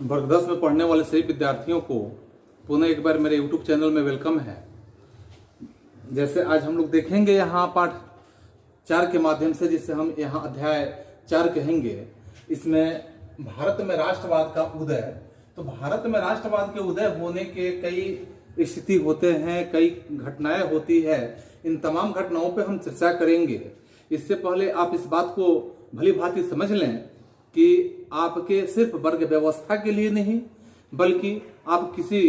वर्ग 10 में पढ़ने वाले सभी विद्यार्थियों को पुनः एक बार मेरे YouTube चैनल में वेलकम है। जैसे आज हम लोग देखेंगे यहाँ पाठ 4 के माध्यम से, जिसे हम यहाँ अध्याय 4 कहेंगे। इसमें भारत में राष्ट्रवाद का उदय। तो भारत में राष्ट्रवाद के उदय होने के कई स्थिति होते हैं, कई घटनाएं होती है। इन तमाम घटनाओं पे हम चर्चा करेंगे। इससे पहले आप इस बात को भली भांति समझ लें कि आपके सिर्फ वर्ग व्यवस्था के लिए नहीं, बल्कि आप किसी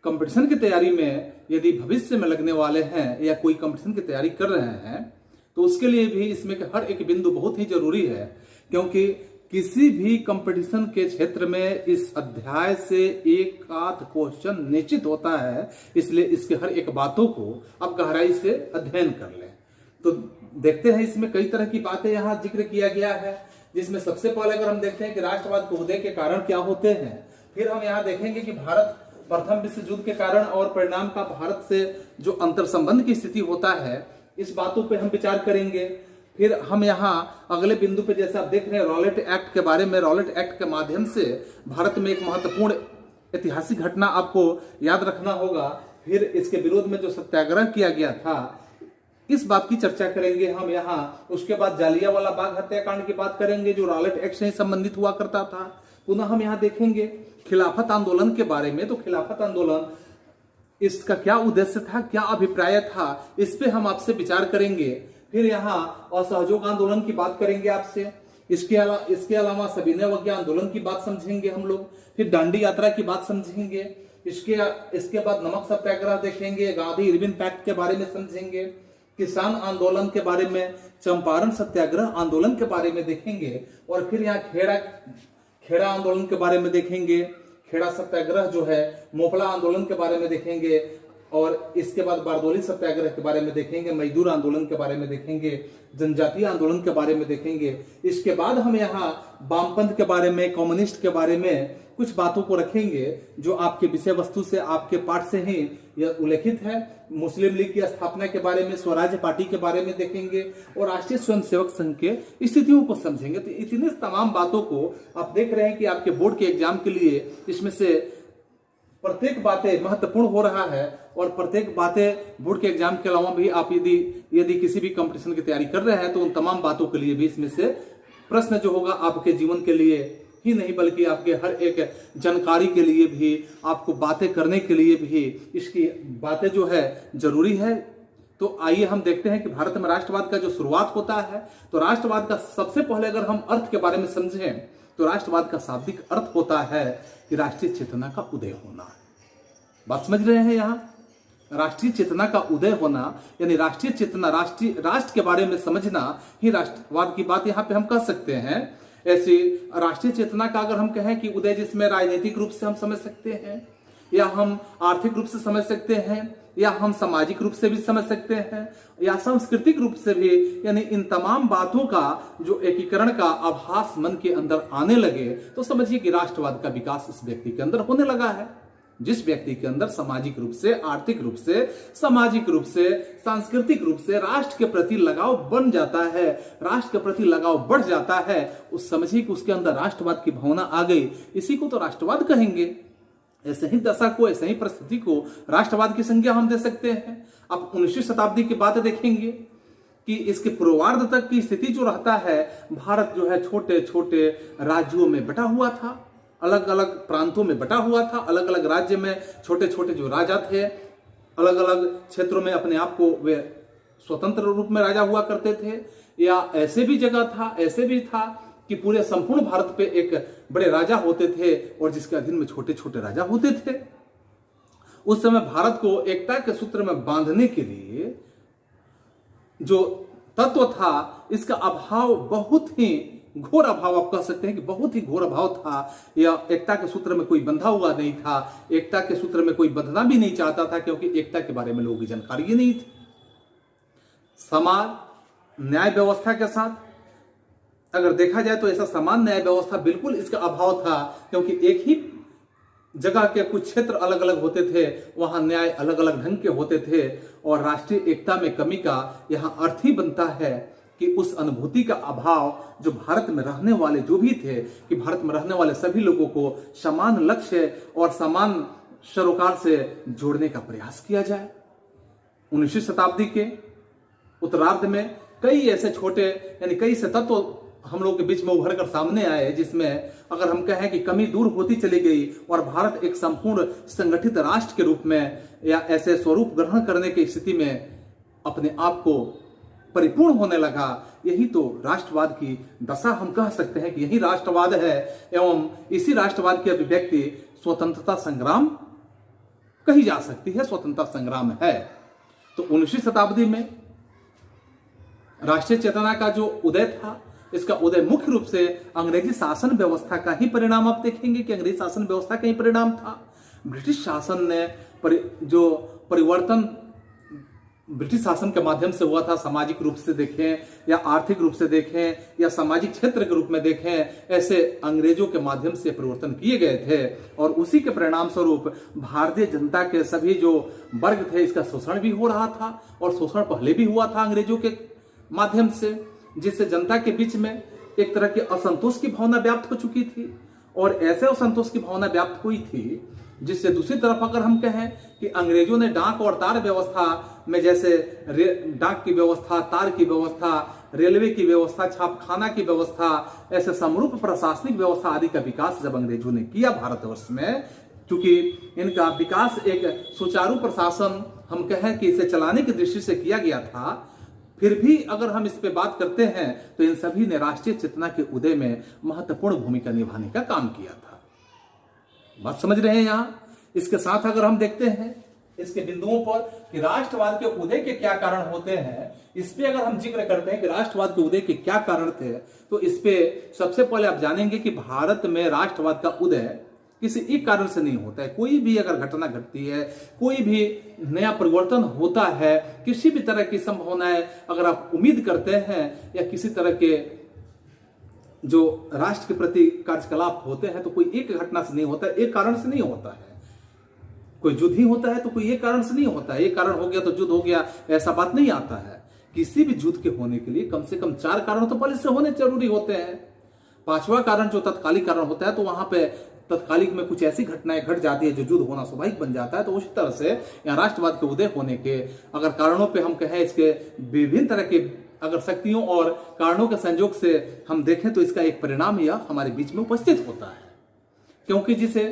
कंपटीशन की तैयारी में यदि भविष्य में लगने वाले हैं या कोई कंपटीशन की तैयारी कर रहे हैं, तो उसके लिए भी इसमें हर एक बिंदु बहुत ही जरूरी है। क्योंकि किसी भी कंपटीशन के क्षेत्र में इस अध्याय से एक आध क्वेश्चन निश्चित होता है, इसलिए इसके हर एक बातों को आप गहराई से अध्ययन कर लें। तो देखते हैं, इसमें कई तरह की बातें यहाँ जिक्र किया गया है, जिसमें सबसे पहले अगर हम देखते हैं कि राष्ट्रवाद के उदय के कारण क्या होते हैं, फिर हम यहाँ देखेंगे कि भारत प्रथम विश्व युद्ध के कारण और परिणाम का भारत से जो अंतर संबंध की स्थिति होता है, इस बातों पे हम विचार करेंगे। फिर हम यहाँ अगले बिंदु पे, जैसे आप देख रहे हैं, रॉलेट एक्ट के बारे में, रॉलेट एक्ट के माध्यम से भारत में एक महत्वपूर्ण ऐतिहासिक घटना आपको याद रखना होगा। फिर इसके विरोध में जो सत्याग्रह किया गया था, इस बात की चर्चा करेंगे हम यहाँ। उसके बाद जालियांवाला बाग हत्याकांड की बात करेंगे, जो रॉलेट एक्ट से संबंधित हुआ करता था। पुनः हम यहाँ देखेंगे खिलाफत आंदोलन के बारे में। तो खिलाफत आंदोलन, इसका क्या उद्देश्य था, क्या अभिप्राय था, इस पे हम आपसे विचार करेंगे। फिर यहाँ असहयोग आंदोलन की बात करेंगे आपसे। इसके अलावा सविनय अवज्ञा आंदोलन की बात समझेंगे हम लोग। फिर दांडी यात्रा की बात समझेंगे। इसके बाद नमक सत्याग्रह देखेंगे, गांधी इरविन पैक्ट के बारे में समझेंगे, किसान आंदोलन के बारे में, चंपारण सत्याग्रह आंदोलन के बारे में देखेंगे। और फिर यहाँ खेड़ा आंदोलन के बारे में देखेंगे, खेड़ा सत्याग्रह जो है, मोपला आंदोलन के बारे में देखेंगे। और इसके बाद बारदोली सत्याग्रह के बारे में देखेंगे, मजदूर आंदोलन के बारे में देखेंगे, जनजातीय आंदोलन के बारे में देखेंगे। इसके बाद हम यहाँ वामपंथ के बारे में, कम्युनिस्ट के बारे में कुछ बातों को रखेंगे, जो आपके विषय वस्तु से, आपके पाठ से ही यह उल्लेखित है। मुस्लिम लीग की स्थापना के बारे में, स्वराज्य पार्टी के बारे में देखेंगे और राष्ट्रीय स्वयंसेवक संघ के स्थितियों को समझेंगे। तो इतने तमाम बातों को आप देख रहे हैं कि आपके बोर्ड के एग्जाम के लिए इसमें से प्रत्येक बातें महत्वपूर्ण हो रहा है। और प्रत्येक बातें बोर्ड के एग्जाम के अलावा भी आप यदि किसी भी कंपटीशन की तैयारी कर रहे हैं, तो उन तमाम बातों के लिए भी इसमें से प्रश्न जो होगा आपके जीवन के लिए ही नहीं, बल्कि आपके हर एक जानकारी के लिए भी, आपको बातें करने के लिए भी इसकी बातें जो है जरूरी है। तो आइए हम देखते हैं कि भारत में राष्ट्रवाद का जो शुरुआत होता है, तो राष्ट्रवाद का सबसे पहले अगर हम अर्थ के बारे में समझें, तो राष्ट्रवाद का शाब्दिक अर्थ होता है कि राष्ट्रीय चेतना का उदय होना। बात समझ रहे हैं? यहाँ राष्ट्रीय चेतना का उदय होना, यानी राष्ट्रीय चेतना, राष्ट्र के बारे में समझना ही राष्ट्रवाद की बात यहाँ पे हम कह सकते हैं। ऐसी राष्ट्रीय चेतना का अगर हम कहें कि उदय, जिसमें राजनीतिक रूप से हम समझ सकते हैं, या हम आर्थिक रूप से समझ सकते हैं, या हम सामाजिक रूप से भी समझ सकते हैं, या सांस्कृतिक रूप से भी, यानी इन तमाम बातों का जो एकीकरण का आभास मन के अंदर आने लगे, तो समझिए कि राष्ट्रवाद का विकास उस व्यक्ति के अंदर होने लगा है। जिस व्यक्ति के अंदर सामाजिक रूप से, आर्थिक रूप से, सामाजिक रूप से, सांस्कृतिक रूप से राष्ट्र के प्रति लगाव बन जाता है, राष्ट्र के प्रति लगाव बढ़ जाता है, उस समझिए कि उसके अंदर राष्ट्रवाद की भावना आ गई। इसी को तो राष्ट्रवाद कहेंगे। ऐसे ही दशा को, ऐसे ही परिस्थिति को राष्ट्रवाद की संज्ञा हम दे सकते हैं। अब 19वीं शताब्दी की बात देखेंगे कि इसके पूर्वार्ध तक की स्थिति जो रहता है, भारत जो है छोटे छोटे राज्यों में बटा हुआ था, अलग अलग प्रांतों में बटा हुआ था। अलग अलग राज्य में छोटे छोटे जो राजा थे, अलग अलग क्षेत्रों में अपने आप को वे स्वतंत्र रूप में राजा हुआ करते थे। या ऐसे भी जगह था, ऐसे भी था कि पूरे संपूर्ण भारत पे एक बड़े राजा होते थे और जिसके अधीन में छोटे छोटे राजा होते थे। उस समय भारत को एकता के सूत्र में बांधने के लिए जो तत्व था, इसका अभाव, बहुत ही घोर अभाव आप कह सकते हैं कि बहुत ही घोर अभाव था। या एकता के सूत्र में कोई बंधा हुआ नहीं था, एकता के सूत्र में कोई बंधना भी नहीं चाहता था, क्योंकि एकता के बारे में लोगों की जानकारी ही नहीं थी। समान न्याय व्यवस्था के साथ अगर देखा जाए तो ऐसा समान न्याय व्यवस्था बिल्कुल इसका अभाव था, क्योंकि एक ही जगह के कुछ क्षेत्र अलग अलग होते थे, वहां न्याय अलग अलग ढंग के होते थे। और राष्ट्रीय एकता में कमी का यहां अर्थ ही बनता है कि उस अनुभूति का अभाव जो भारत में रहने वाले जो भी थे, कि भारत में रहने वाले सभी लोगों को समान लक्ष्य और समान सरोकार से जोड़ने का प्रयास किया जाए। 19वीं शताब्दी के उत्तरार्ध में कई ऐसे छोटे यानी कई से तत्व हम लोग के बीच में उभर कर सामने आए, जिसमें अगर हम कहें कि कमी दूर होती चली गई और भारत एक संपूर्ण संगठित राष्ट्र के रूप में या ऐसे स्वरूप ग्रहण करने की स्थिति में अपने आप को परिपूर्ण होने लगा। यही तो राष्ट्रवाद की दशा हम कह सकते हैं कि यही राष्ट्रवाद है, एवं इसी राष्ट्रवाद की अभिव्यक्ति स्वतंत्रता संग्राम कही जा सकती है, स्वतंत्रता संग्राम है। तो 19वीं शताब्दी में राष्ट्रीय चेतना का जो उदय था, इसका उदय मुख्य रूप से अंग्रेजी शासन व्यवस्था का ही परिणाम आप देखेंगे कि अंग्रेजी शासन व्यवस्था का ही परिणाम था। ब्रिटिश शासन ने जो परिवर्तन ब्रिटिश शासन के माध्यम से हुआ था, सामाजिक रूप से देखें या आर्थिक रूप से देखें या सामाजिक क्षेत्र के रूप में देखें, ऐसे अंग्रेजों के माध्यम से परिवर्तन किए गए थे और उसी के परिणाम स्वरूप भारतीय जनता के सभी जो वर्ग थे, इसका शोषण भी हो रहा था और शोषण पहले भी हुआ था अंग्रेजों के माध्यम से, जिससे जनता के बीच में एक तरह की असंतोष की भावना व्याप्त हो चुकी थी और ऐसे असंतोष की भावना व्याप्त हुई थी जिससे दूसरी तरफ अगर हम कहें कि अंग्रेजों ने डाक और तार व्यवस्था में, जैसे डाक की व्यवस्था, तार की व्यवस्था, रेलवे की व्यवस्था, छापखाना की व्यवस्था, ऐसे समरूप प्रशासनिक व्यवस्था आदि का विकास जब अंग्रेजों ने किया भारतवर्ष में, क्योंकि इनका विकास एक सुचारू प्रशासन हम कहें कि इसे चलाने की दृष्टि से किया गया था, फिर भी अगर हम इस पे बात करते हैं तो इन सभी ने राष्ट्रीय चेतना के उदय में महत्वपूर्ण भूमिका निभाने का काम किया था। बात समझ रहे हैं यहां? इसके साथ अगर हम देखते हैं इसके बिंदुओं पर कि राष्ट्रवाद के उदय के क्या कारण होते हैं, इस पे अगर हम जिक्र करते हैं कि राष्ट्रवाद के उदय के क्या कारण थे, तो इस पे सबसे पहले आप जानेंगे कि भारत में राष्ट्रवाद का उदय किसी एक कारण से नहीं होता है। कोई भी अगर घटना घटती है, कोई भी नया परिवर्तन होता है, किसी भी तरह की संभावनाएं अगर आप उम्मीद करते हैं या किसी तरह के जो राष्ट्र के प्रति कार्यकलाप होते हैं, तो कोई एक घटना से नहीं होता है, एक कारण से नहीं होता है। कोई युद्ध ही होता है तो कोई एक कारण से नहीं होता है, एक कारण हो गया तो युद्ध हो गया, ऐसा बात नहीं आता है। किसी भी युद्ध के होने के लिए कम से कम 4 कारण तो पहले से होने जरूरी होते हैं। 5वां कारण जो तत्कालिक कारण होता है, तो वहां पे तत्कालिक में कुछ ऐसी घटनाएं घट जाती है जो युद्ध होना स्वाभाविक बन जाता है। तो उसी तरह से यहाँ राष्ट्रवाद के उदय होने के अगर कारणों पे हम कहें, इसके विभिन्न तरह के अगर शक्तियों और कारणों के संयोग से हम देखें, तो इसका एक परिणाम यह हमारे बीच में उपस्थित होता है, क्योंकि जिसे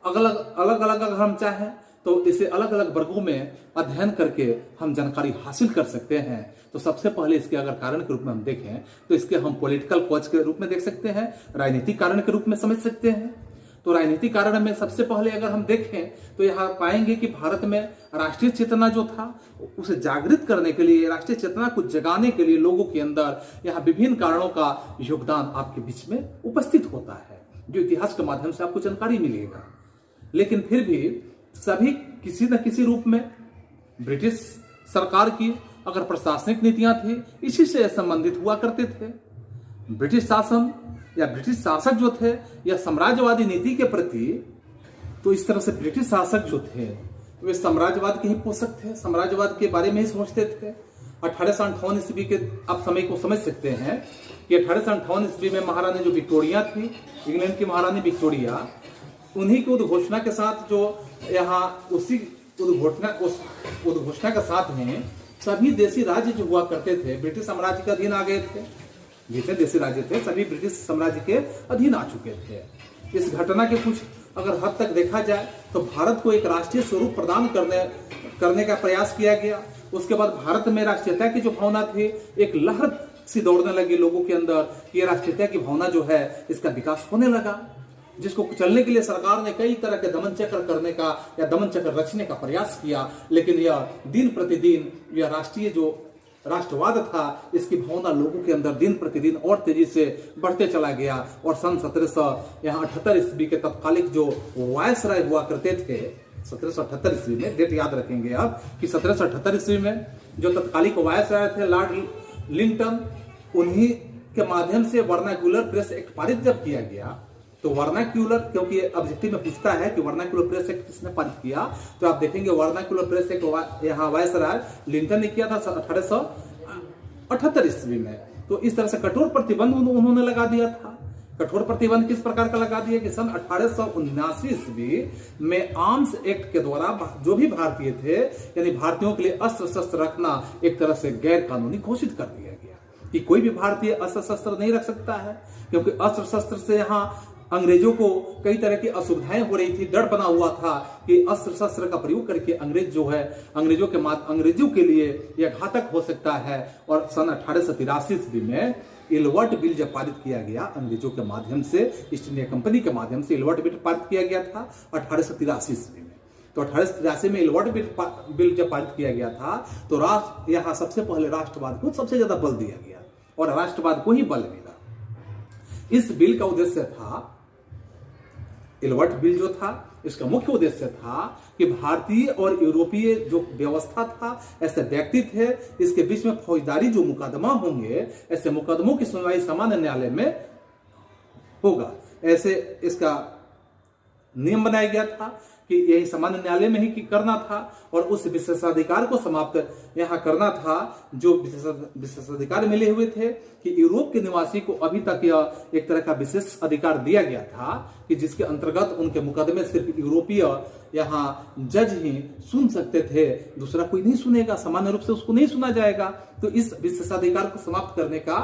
अलग अलग अगर हम चाहें तो इसे अलग अलग वर्गों में अध्ययन करके हम जानकारी हासिल कर सकते हैं। तो सबसे पहले इसके अगर कारण के रूप में हम देखें तो इसके हम पॉलिटिकल कॉज के रूप में देख सकते हैं, राजनीतिक कारण के रूप में समझ सकते हैं। तो राजनीतिक कारण में सबसे पहले अगर हम देखें तो यहाँ पाएंगे कि भारत में राष्ट्रीय चेतना जो था उसे जागृत करने के लिए, राष्ट्रीय चेतना को जगाने के लिए लोगों के अंदर यहाँ विभिन्न कारणों का योगदान आपके बीच में उपस्थित होता है, जो इतिहास के माध्यम से आपको जानकारी मिलेगा। लेकिन फिर भी सभी किसी न किसी रूप में ब्रिटिश सरकार की अगर प्रशासनिक नीतियां थी, इसी से संबंधित हुआ करते थे। ब्रिटिश शासन या ब्रिटिश शासक जो थे या साम्राज्यवादी नीति के प्रति, तो इस तरह से ब्रिटिश शासक जो थे वे साम्राज्यवाद के ही पोषक थे, साम्राज्यवाद के बारे में ही सोचते थे। 1858 ईस्वी के आप समय को समझ सकते हैं कि 1858 ईस्वी में महारानी जो विक्टोरिया थी, इंग्लैंड की महारानी विक्टोरिया, उन्हीं की उद्घोषणा के साथ जो यहाँ उसी उद्घोषणा के साथ में सभी देशी राज्य जो हुआ करते थे ब्रिटिश साम्राज्य के अधीन आ गए थे। जितने देशी राज्य थे सभी ब्रिटिश साम्राज्य के अधीन आ चुके थे। इस घटना के कुछ अगर हद तक देखा जाए तो भारत को एक राष्ट्रीय स्वरूप प्रदान करने का प्रयास किया गया। उसके बाद भारत में राष्ट्रीयता की जो भावना थी, एक लहर सी दौड़ने लगी लोगों के अंदर कि राष्ट्रीयता की भावना जो है इसका विकास होने लगा, जिसको चलने के लिए सरकार ने कई तरह के दमन चक्र करने का या दमन चक्र रचने का प्रयास किया। लेकिन यह दिन प्रतिदिन यह राष्ट्रीय जो राष्ट्रवाद था, इसकी भावना लोगों के अंदर दिन प्रतिदिन और तेजी से बढ़ते चला गया। और सन 1778 ईस्वी के तत्कालिक जो वायसराय हुआ करते थे, 1778 ईस्वी में, डेट याद रखेंगे आप कि 1778 ईस्वी में जो तत्कालिक वायसराय थे लॉर्ड लिंटन, उन्हीं के माध्यम से वर्नाक्यूलर प्रेस एक्ट पारित जब किया गया, तो वर्नाक्यूलर, क्योंकि ऑब्जेक्टिव में पूछता है कि वर्नाक्यूलर प्रेस एक्ट किसने पारित किया, तो आप देखेंगे वर्नाक्यूलर प्रेस एक्ट यहाँ वायसराय लिंटन ने किया था 1878 ईस्वी में। तो इस तरह से कठोर प्रतिबंध उन्होंने लगा दिया था। कठोर प्रतिबंध किस प्रकार का लगा दिया कि सन 1879 ईस्वी में आर्म्स एक्ट के द्वारा जो भी भारतीय थे, यानी भारतीयों के लिए अस्त्र शस्त्र रखना एक तरह से गैर कानूनी घोषित कर दिया गया कि कोई भी भारतीय अस्त्र शस्त्र नहीं रख सकता है, क्योंकि अस्त्र शस्त्र से यहाँ अंग्रेजों को कई तरह की असुविधाएं हो रही थी। डर बना हुआ था कि अस्त्र शस्त्र का प्रयोग करके अंग्रेज जो है अंग्रेजों के लिए यह घातक हो सकता है। और सन 1883 ईस्वी में इलवर्ट बिल जब पारित किया गया अंग्रेजों के माध्यम से, ईस्ट इंडिया कंपनी के माध्यम से इलवर्ट बिल पारित किया गया था 1883 ईस्वी में। तो 1883 में इलवर्ट बिल जब पारित किया गया था तो यहाँ सबसे पहले राष्ट्रवाद को सबसे ज्यादा बल दिया गया और राष्ट्रवाद को ही बल मिला। इस बिल का उद्देश्य था, इलवर्ट बिल जो था इसका मुख्य उद्देश्य था कि भारतीय और यूरोपीय जो व्यवस्था था, ऐसे व्यक्ति थे, इसके बीच में फौजदारी जो मुकदमा होंगे, ऐसे मुकदमों की सुनवाई सामान्य न्यायालय में होगा, ऐसे इसका नियम बनाया गया था कि यही सामान्य न्यायालय में ही करना था। और उस विशेषाधिकार को समाप्त यहाँ करना था जो विशेषाधिकार मिले हुए थे कि यूरोप के निवासी को अभी तक यह एक तरह का विशेष अधिकार दिया गया था कि जिसके अंतर्गत उनके मुकदमे सिर्फ यूरोपीय यहाँ जज ही सुन सकते थे, दूसरा कोई नहीं सुनेगा, सामान्य रूप से उसको नहीं सुना जाएगा। तो इस विशेषाधिकार को समाप्त करने का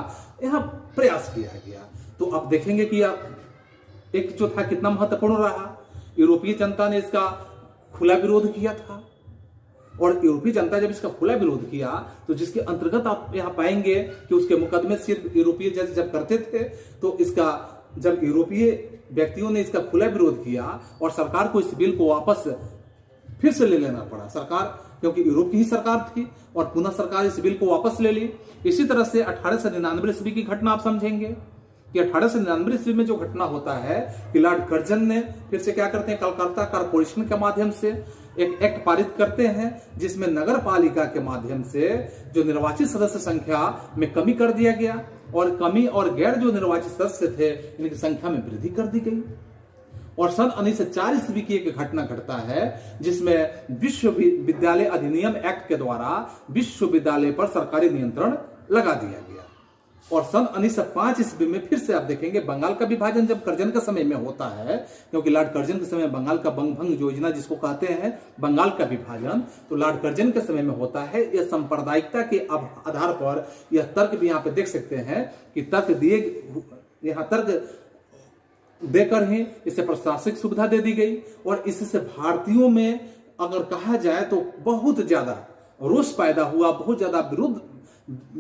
यहाँ प्रयास किया गया। तो आप देखेंगे कि यह एक जो था कितना महत्वपूर्ण रहा। यूरोपीय जनता ने इसका खुला विरोध किया था और यूरोपीय जनता जब इसका खुला विरोध किया तो जिसके अंतर्गत आप यहाँ पाएंगे कि उसके मुकदमे सिर्फ यूरोपीय जज जब करते थे, तो इसका जब यूरोपीय व्यक्तियों ने इसका खुला विरोध किया और सरकार को इस बिल को वापस फिर से ले लेना पड़ा, सरकार, क्योंकि यूरोप की ही सरकार थी और पुनः सरकार इस बिल को वापस ले ली। इसी तरह से 1899 ईस्वी की घटना आप समझेंगे कि 1899 ईस्वी में जो घटना होता है कि लॉर्ड कर्जन ने फिर से क्या करते हैं, कलकत्ता कॉर्पोरेशन के माध्यम से एक एक्ट पारित करते हैं जिसमें नगर पालिका के माध्यम से जो निर्वाचित सदस्य संख्या में कमी कर दिया गया और कमी और गैर जो निर्वाचित सदस्य थे इनकी संख्या में वृद्धि कर दी गई। और सन 1904 ईस्वी की एक घटना घटता है जिसमें विश्वविद्यालय अधिनियम एक्ट के द्वारा विश्वविद्यालय पर सरकारी नियंत्रण लगा दिया गया। और सन 1905 ईस्वी में फिर से आप देखेंगे बंगाल का विभाजन जब कर्जन के समय में होता है, क्योंकि लॉर्ड कर्जन के समय बंगाल का बंगभंग योजना जिसको कहते हैं बंगाल का विभाजन, तो लॉर्ड कर्जन के समय में होता है। यह सांप्रदायिकता के आधार पर यह तर्क भी यहाँ पे देख सकते हैं कि तर्क दिए, यहाँ तर्क देकर ही इसे प्रशासनिक सुविधा दे दी गई और इससे भारतीयों में अगर कहा जाए तो बहुत ज्यादा रोष पैदा हुआ, बहुत ज्यादा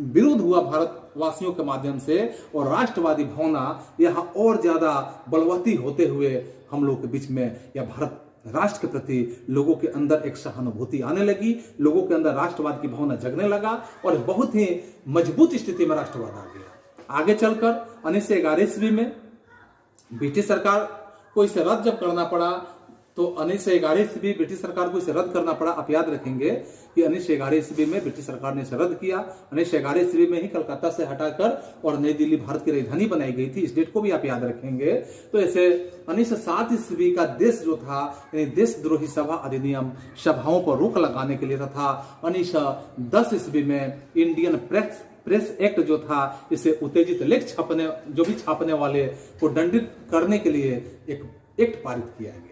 विरोध हुआ भारतवासियों के माध्यम से और राष्ट्रवादी भावना यहाँ और ज्यादा बलवती होते हुए हम लोग के बीच में या भारत राष्ट्र के प्रति लोगों के अंदर एक सहानुभूति आने लगी, लोगों के अंदर राष्ट्रवाद की भावना जगने लगा और बहुत ही मजबूत स्थिति में राष्ट्रवाद आ गया। आगे चलकर 1911 ईस्वी में ब्रिटिश सरकार को इसे रद्द जब करना पड़ा, तो 1911 ईस्वी ब्रिटिश सरकार को इसे रद्द करना पड़ा। आप याद रखेंगे कि 1911 ईस्वी में ब्रिटिश सरकार ने इसे रद्द किया। 1911 ईस्वी में ही कलकत्ता से हटाकर और नई दिल्ली भारत की राजधानी बनाई गई थी, इस डेट को भी आप याद रखेंगे। तो ऐसे 1907 ईस्वी का देश जो था यानी देशद्रोही सभा अधिनियम सभाओं पर रोक लगाने के लिए तथा 1910 ईस्वी में इंडियन प्रेस एक्ट जो था इसे उत्तेजित लेख छापने वाले को दंडित करने के लिए एक एक्ट पारित किया गया।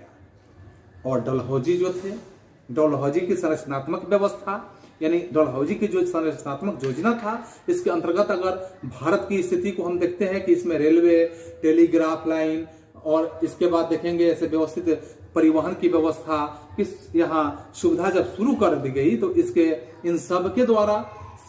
और डलहौजी जो थे, डलहौजी की संरचनात्मक व्यवस्था यानी डलहौजी की जो संरचनात्मक योजना था, इसके अंतर्गत अगर भारत की स्थिति को हम देखते हैं कि इसमें रेलवे, टेलीग्राफ लाइन और इसके बाद देखेंगे ऐसे व्यवस्थित परिवहन की व्यवस्था किस यहाँ सुविधा जब शुरू कर दी गई, तो इसके इन सब के द्वारा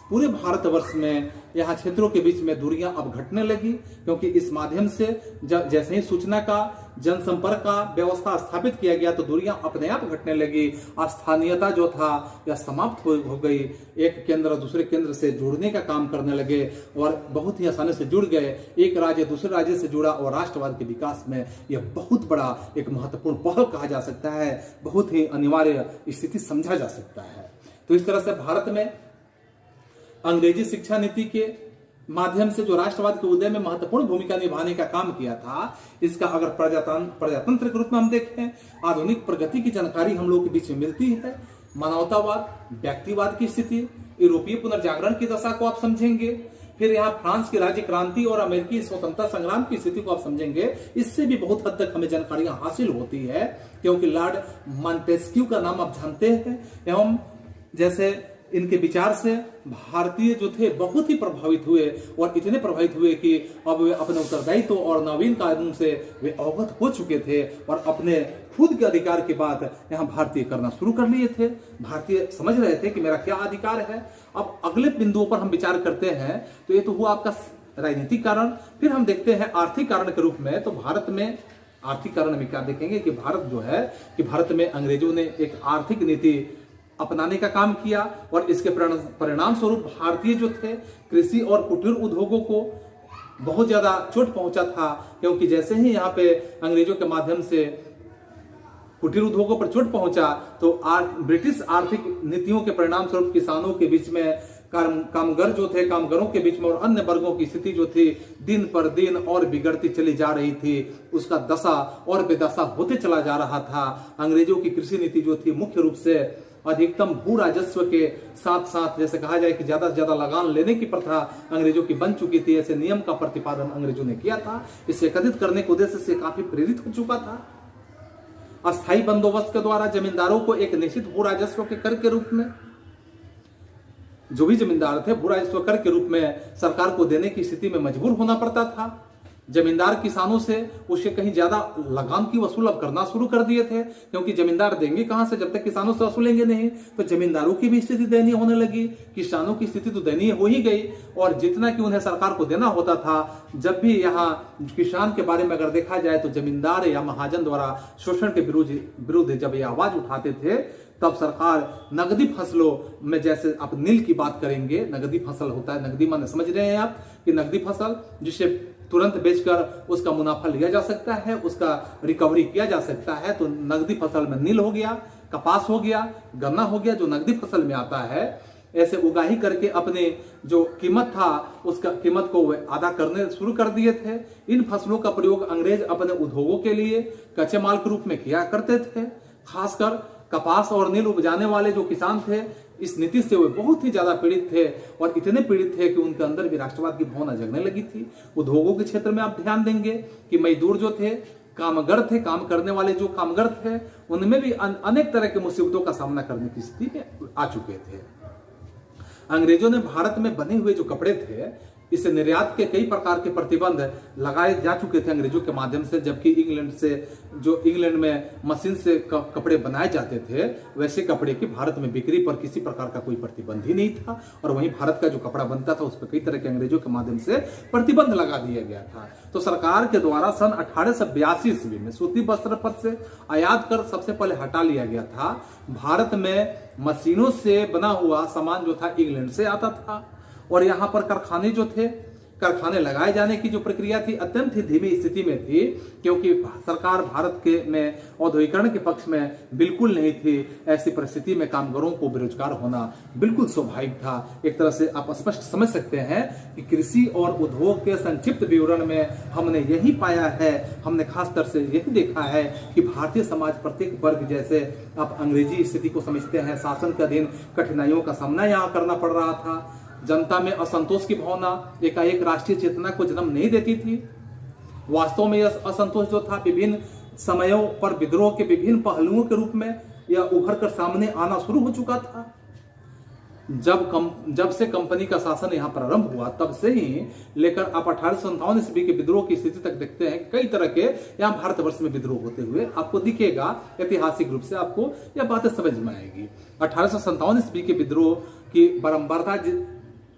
पूरे भारतवर्ष में यहाँ क्षेत्रों के बीच में दूरियां अब घटने लगी, क्योंकि इस माध्यम से जैसे ही सूचना का जनसंपर्क का व्यवस्था स्थापित किया गया तो दूरियां अपने आप घटने लगी। स्थानीयता जो था यह समाप्त हो गई, एक केंद्र दूसरे केंद्र से जुड़ने का काम करने लगे और बहुत ही आसानी से जुड़ गए। एक राज्य दूसरे राज्य से जुड़ा और राष्ट्रवाद के विकास में यह बहुत बड़ा एक महत्वपूर्ण पहल कहा जा सकता है, बहुत ही अनिवार्य स्थिति समझा जा सकता है। तो इस तरह से भारत में अंग्रेजी शिक्षा नीति के माध्यम से जो राष्ट्रवाद के उदय में महत्वपूर्ण भूमिका निभाने का काम किया था, इसका अगर प्रजातंत्र के रूप में हम देखें, आधुनिक प्रगति की जानकारी हम लोग के बीच में मिलती है। मानवतावाद, व्यक्तिवाद की स्थिति, यूरोपीय पुनर्जागरण की दशा को आप समझेंगे। फिर यहाँ फ्रांस की राज्य क्रांति और अमेरिकी स्वतंत्रता संग्राम की स्थिति को आप समझेंगे, इससे भी बहुत हद तक हमें जानकारियां हासिल होती है, क्योंकि लॉर्ड मॉन्टेस्क्यू का नाम आप जानते हैं। एवं जैसे इनके विचार से भारतीय जो थे बहुत ही प्रभावित हुए, और इतने प्रभावित हुए कि अब वे अपने उत्तरदायित्व और नवीन कानून से वे अवगत हो चुके थे और अपने खुद के अधिकार की बात यहाँ भारतीय करना शुरू कर लिए थे। भारतीय समझ रहे थे कि मेरा क्या अधिकार है। अब अगले बिंदुओं पर हम विचार करते हैं, तो ये तो हुआ आपका राजनीतिक कारण। फिर हम देखते हैं आर्थिक कारण के रूप में। तो भारत में आर्थिक कारण में क्या देखेंगे कि भारत जो है कि भारत में अंग्रेजों ने एक आर्थिक नीति अपनाने का काम किया, और इसके परिणाम स्वरूप भारतीय जो थे कृषि और कुटीर उद्योगों को बहुत ज्यादा चोट पहुंचा था, क्योंकि जैसे ही यहाँ पे अंग्रेजों के माध्यम से कुटीर उद्योगों पर चोट पहुंचा, तो ब्रिटिश आर्थिक नीतियों के परिणाम स्वरूप किसानों के बीच में कामगार जो थे, कामगारों के बीच में और अन्य वर्गों की स्थिति जो थी दिन पर दिन और बिगड़ती चली जा रही थी। उसका दशा और बेदशा होते चला जा रहा था। अंग्रेजों की कृषि नीति जो थी मुख्य रूप से अधिकतम भू राजस्व के साथ साथ, जैसे कहा जाए कि ज्यादा से ज्यादा लगान लेने की प्रथा अंग्रेजों की बन चुकी थी। ऐसे नियम का प्रतिपादन अंग्रेजों ने किया था। इसे एकत्रित करने के उद्देश्य से काफी प्रेरित हो चुका था। अस्थायी बंदोबस्त के द्वारा जमींदारों को एक निश्चित भू राजस्व के कर के रूप में, जो भी जमींदार थे, भू राजस्व कर के रूप में सरकार को देने की स्थिति में मजबूर होना पड़ता था। जमींदार किसानों से उससे कहीं ज्यादा लगान की वसूल अब करना शुरू कर दिए थे, क्योंकि जमींदार देंगे कहां से जब तक किसानों से वसूलेंगे नहीं। तो जमींदारों की भी स्थिति दयनीय होने लगी, किसानों की स्थिति तो दयनीय हो ही गई। और जितना कि उन्हें सरकार को देना होता था, जब भी यहाँ किसान के बारे में अगर देखा जाए तो जमींदार या महाजन द्वारा शोषण के विरुद्ध जब ये आवाज उठाते थे, तब सरकार नगदी फसलों में, जैसे आप नील की बात करेंगे, नगदी फसल होता है, नगदी माने समझ रहे हैं आप कि नगदी फसल जिसे तुरंत बेचकर उसका मुनाफा लिया जा सकता है, उसका रिकवरी किया जा सकता है। तो नगदी फसल में नील हो गया, कपास हो गया, गन्ना हो गया, जो नगदी फसल में आता है। ऐसे उगाही करके अपने जो कीमत था उसका कीमत को वे अदा करने शुरू कर दिए थे। इन फसलों का प्रयोग अंग्रेज अपने उद्योगों के लिए कच्चे माल के रूप में किया करते थे। खासकर कपास और नील उपजाने वाले जो किसान थे, इस नीति से वे बहुत ही ज्यादा पीड़ित थे, और इतने पीड़ित थे कि उनके अंदर भी राष्ट्रवाद की भावना जगने लगी थी। उद्योगों के क्षेत्र में आप ध्यान देंगे कि मजदूर जो थे, कामगार थे, काम करने वाले जो कामगार थे, उनमें भी अनेक तरह के मुसीबतों का सामना करने की स्थिति में आ चुके थे। अंग्रेजों ने भारत में बने हुए जो कपड़े थे, इसे निर्यात के कई प्रकार के प्रतिबंध लगाए जा चुके थे अंग्रेजों के माध्यम से। जबकि इंग्लैंड में मशीन से कपड़े बनाए जाते थे, वैसे कपड़े की भारत में बिक्री पर किसी प्रकार का कोई प्रतिबंध ही नहीं था। और वहीं भारत का जो कपड़ा बनता था उस पर कई तरह के अंग्रेजों के माध्यम से प्रतिबंध लगा दिया गया था। तो सरकार के द्वारा सन 1882 ईस्वी में सूती वस्त्र पर से आयात कर सबसे पहले हटा लिया गया था। भारत में मशीनों से बना हुआ सामान जो था इंग्लैंड से आता था, और यहाँ पर कारखाने लगाए जाने की जो प्रक्रिया थी अत्यंत ही धीमी स्थिति में थी, क्योंकि सरकार भारत के में औद्योगिकरण के पक्ष में बिल्कुल नहीं थी। ऐसी परिस्थिति में कामगारों को बेरोजगार होना बिल्कुल स्वाभाविक था। एक तरह से आप स्पष्ट समझ सकते हैं कि कृषि और उद्योग के संक्षिप्त विवरण में हमने यही पाया है, हमने खासतौर से यही देखा है कि भारतीय समाज प्रत्येक वर्ग, जैसे आप अंग्रेजी स्थिति को समझते हैं, शासन के अधीन कठिनाइयों का सामना यहाँ करना पड़ रहा था। जनता में असंतोष की भावना एकाएक राष्ट्रीय चेतना को जन्म नहीं देती थी। वास्तव में यह असंतोष जो था विभिन्न समयों पर विद्रोह के विभिन्न पहलुओं के रूप में यह उभर कर सामने आना शुरू हो चुका था। जब से कंपनी का शासन यहाँ प्रारंभ हुआ, तब से ही लेकर आप 1857 ईस्वी के विद्रोह की स्थिति तक देखते हैं। कई तरह के यहाँ भारतवर्ष में विद्रोह होते हुए आपको दिखेगा। ऐतिहासिक रूप से आपको यह बातें समझ में आएगी। 1857 ईस्वी के विद्रोह की बारंबारता,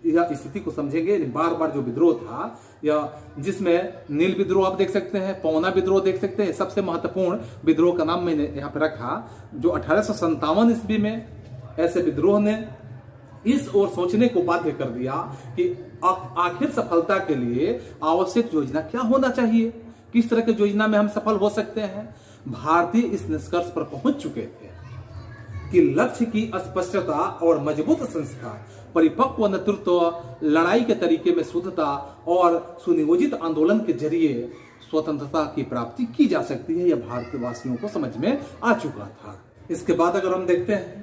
यह स्थिति को समझेंगे। बार बार जो विद्रोह था, या जिसमें नील विद्रोह आप देख सकते हैं, पौना विद्रोह देख सकते हैं। सबसे महत्वपूर्ण विद्रोह का नाम मैंने यहाँ पे रखा, जो 1857 ईस्वी में ऐसे विद्रोह ने इस ओर सोचने को बाध्य कर दिया कि आखिर सफलता के लिए आवश्यक योजना क्या होना चाहिए, किस तरह की योजना में हम सफल हो सकते हैं। भारतीय इस निष्कर्ष पर पहुंच चुके थे कि लक्ष्य की स्पष्टता और मजबूत संस्था, परिपक्व नेतृत्व, लड़ाई के तरीके में शुद्धता और सुनियोजित आंदोलन के जरिए स्वतंत्रता की प्राप्ति की जा सकती है। यह भारतवासियों को समझ में आ चुका था। इसके बाद अगर हम देखते हैं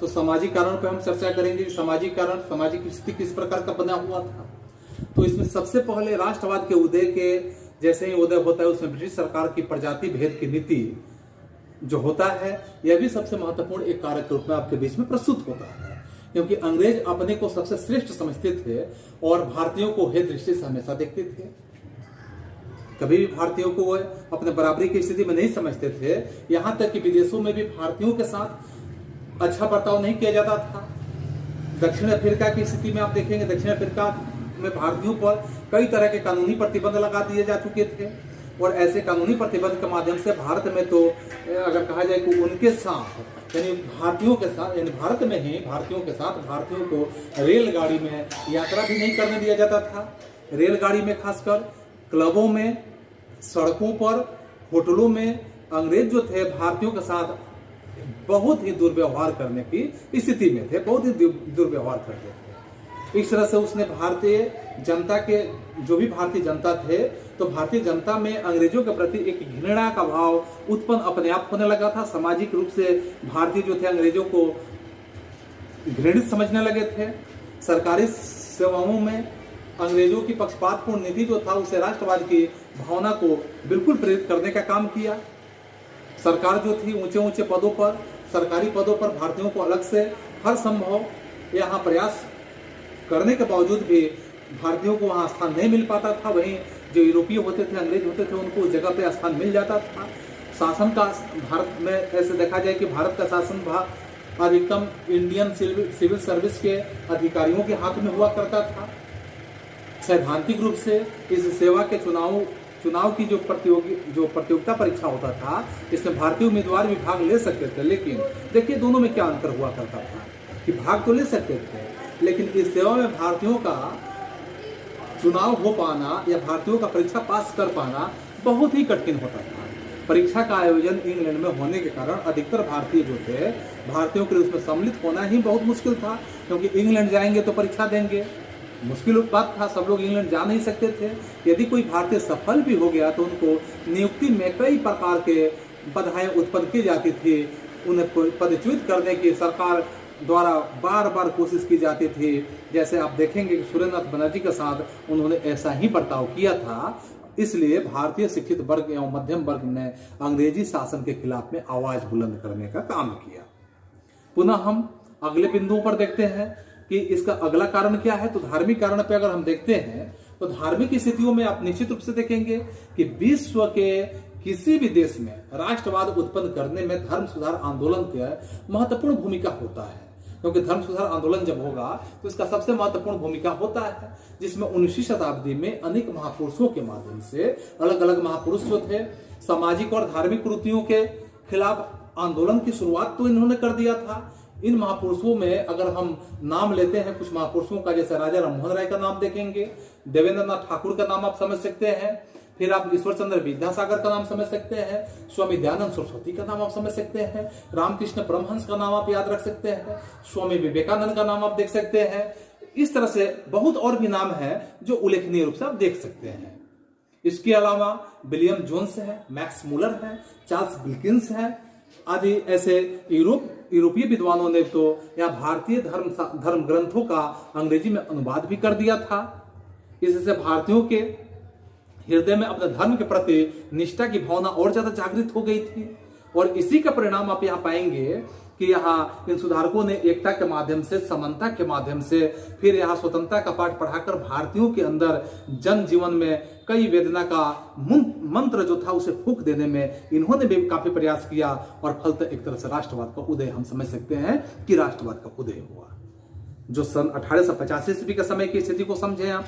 तो सामाजिक कारण पर हम चर्चा करेंगे। सामाजिक कारण, सामाजिक स्थिति किस प्रकार का बना हुआ था। तो इसमें सबसे पहले राष्ट्रवाद के उदय के जैसे ही उदय होता है उसमें ब्रिटिश सरकार की प्रजाति भेद की नीति जो होता है यह भी सबसे महत्वपूर्ण एक कार्य के रूप में आपके बीच में प्रस्तुत होता है, क्योंकि अंग्रेज अपने को सबसे श्रेष्ठ समझते थे और भारतीयों को हे दृष्टि से हमेशा देखते थे। कभी भी भारतीयों को अपने बराबरी की स्थिति में नहीं समझते थे। यहां तक कि विदेशों में भी भारतीयों के साथ अच्छा बर्ताव नहीं किया जाता था। दक्षिण अफ्रीका की स्थिति में आप देखेंगे, दक्षिण अफ्रीका में भारतीयों पर कई तरह के कानूनी प्रतिबंध लगा दिए जा चुके थे और ऐसे कानूनी प्रतिबंध के माध्यम से भारत में तो अगर कहा जाए कि उनके साथ यानी भारतीयों के साथ यानी भारत में ही भारतीयों के साथ भारतीयों को रेलगाड़ी में यात्रा भी नहीं करने दिया जाता था। रेलगाड़ी में खासकर क्लबों में, सड़कों पर, होटलों में अंग्रेज जो थे भारतीयों के साथ बहुत ही दुर्व्यवहार करने की स्थिति में थे, बहुत ही दुर्व्यवहार करते थे। इस तरह से उसने भारतीय जनता के जो भी भारतीय जनता थे तो भारतीय जनता में अंग्रेजों के प्रति एक घृणा का भाव उत्पन्न अपने आप होने लगा था। सामाजिक रूप से भारतीय जो थे अंग्रेजों को घृणित समझने लगे थे। सरकारी सेवाओं में अंग्रेजों की पक्षपातपूर्ण नीति जो था उसे राष्ट्रवाद की भावना को बिल्कुल प्रेरित करने का काम किया। सरकार जो थी ऊंचे ऊंचे पदों पर, सरकारी पदों पर भारतीयों को अलग से हर संभव यहाँ प्रयास करने के बावजूद भी भारतीयों को वहाँ स्थान नहीं मिल पाता था। वहीं जो यूरोपीय होते थे, अंग्रेज होते थे, उनको उस जगह पे स्थान मिल जाता था। शासन का भारत में ऐसे देखा जाए कि भारत का शासन भाग अधिकतम इंडियन सिविल सर्विस के अधिकारियों के हाथ में हुआ करता था। सैद्धांतिक रूप से इस सेवा के चुनाव की जो प्रतियोगिता परीक्षा होता था इसमें भारतीय उम्मीदवार भी भाग ले सकते थे। लेकिन देखिए दोनों में क्या अंतर हुआ करता था कि भाग तो ले सकते थे लेकिन इस सेवा में भारतीयों का चुनाव हो पाना या भारतीयों का परीक्षा पास कर पाना बहुत ही कठिन होता था। परीक्षा का आयोजन इंग्लैंड में होने के कारण अधिकतर भारतीय जो थे भारतीयों के लिए उसमें सम्मिलित होना ही बहुत मुश्किल था, क्योंकि इंग्लैंड जाएंगे तो परीक्षा देंगे, मुश्किल बात था। सब लोग इंग्लैंड जा नहीं सकते थे। यदि कोई भारतीय सफल भी हो गया तो उनको नियुक्ति में कई प्रकार के बाधाएं उत्पन्न की जाती थी। उन्हें पदच्युत करने की सरकार द्वारा बार बार कोशिश की जाती थी। जैसे आप देखेंगे कि सुरेंद्रनाथ बनर्जी के साथ उन्होंने ऐसा ही बर्ताव किया था। इसलिए भारतीय शिक्षित वर्ग एवं मध्यम वर्ग ने अंग्रेजी शासन के खिलाफ में आवाज बुलंद करने का काम किया। पुनः हम अगले बिंदुओं पर देखते हैं कि इसका अगला कारण क्या है। तो धार्मिक कारण पे अगर हम देखते हैं तो धार्मिक स्थितियों में आप निश्चित रूप से देखेंगे कि विश्व के किसी भी देश में राष्ट्रवाद उत्पन्न करने में धर्म सुधार आंदोलन का महत्वपूर्ण भूमिका होता है, क्योंकि धर्म सुधार आंदोलन जब होगा तो इसका सबसे महत्वपूर्ण भूमिका होता है, जिसमें 19वीं शताब्दी में अनेक महापुरुषों के माध्यम से अलग अलग महापुरुष जो थे सामाजिक और धार्मिक कुरीतियों के खिलाफ आंदोलन की शुरुआत तो इन्होंने कर दिया था। इन महापुरुषों में अगर हम नाम लेते हैं कुछ महापुरुषों का, जैसे राजा राममोहन राय का नाम देखेंगे, देवेंद्र नाथ ठाकुर का नाम आप समझ सकते हैं, फिर आप ईश्वर चंद्र विद्यासागर का नाम समझ सकते हैं, स्वामी दयानंद सरस्वती का नाम आप समझ सकते हैं, रामकृष्ण परमहंस का नाम आप याद रख सकते हैं, स्वामी विवेकानंद का नाम आप देख सकते हैं। इस तरह से बहुत और भी नाम है जो उल्लेखनीय रूप से आप देख सकते हैं। इसके अलावा विलियम जोन्स है, मैक्स मुलर है, चार्ल्स विल्किंस है आदि ऐसे यूरोपीय विद्वानों ने तो या भारतीय धर्म ग्रंथों का अंग्रेजी में अनुवाद भी कर दिया था। इससे भारतीयों के हृदय में अपने धर्म के प्रति निष्ठा की भावना और ज्यादा जागृत हो गई थी। और इसी का परिणाम आप यहाँ पाएंगे कि यहाँ इन सुधारकों ने एकता के माध्यम से, समानता के माध्यम से, फिर यहाँ स्वतंत्रता का पाठ पढ़ाकर भारतीयों के अंदर जन जीवन में कई वेदना का मंत्र जो था उसे फूंक देने में इन्होंने भी काफी प्रयास किया और फलतः एक तरह से राष्ट्रवाद का उदय हम समझ सकते हैं कि राष्ट्रवाद का उदय हुआ। जो सन 1885 ईस्वी के समय की स्थिति को समझे आप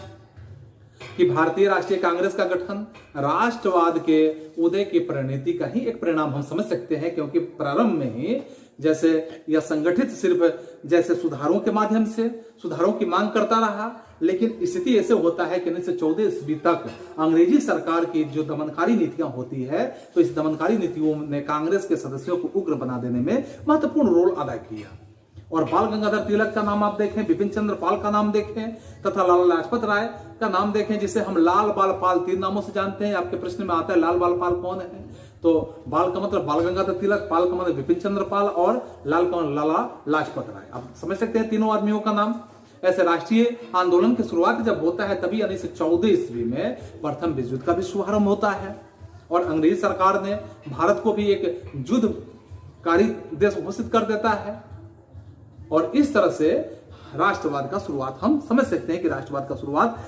कि भारतीय राष्ट्रीय कांग्रेस का गठन राष्ट्रवाद के उदय की परिणति का ही एक परिणाम हम समझ सकते हैं, क्योंकि प्रारंभ में ही जैसे यह संगठित सिर्फ जैसे सुधारों के माध्यम से सुधारों की मांग करता रहा, लेकिन स्थिति ऐसे होता है कि 1914 ईस्वी तक अंग्रेजी सरकार की जो दमनकारी नीतियां होती है तो इस दमनकारी नीतियों ने कांग्रेस के सदस्यों को उग्र बना देने में महत्वपूर्ण रोल अदा किया। और बाल गंगाधर तिलक का नाम आप देखें, बिपिन चंद्र पाल का नाम देखें तथा लाला लाजपत राय का नाम देखें, जिसे हम लाल बाल पाल 3 नामों से जानते हैं। आपके प्रश्न में आता है लाल बाल पाल कौन है, तो बाल का मतलब बाल गंगाधर तिलक, पाल का मतलब बिपिन चंद्र पाल और लाल का लाला लाजपत राय। आप समझ सकते हैं तीनों आदमियों का नाम। ऐसे राष्ट्रीय आंदोलन की शुरुआत जब होता है तभी 1914 ईस्वी में प्रथम विश्व युद्ध का भी शुभारंभ होता है और अंग्रेज सरकार ने भारत को भी एक युद्धकारी देश घोषित कर देता है। और इस तरह से राष्ट्रवाद का शुरुआत हम समझ सकते हैं कि राष्ट्रवाद का शुरुआत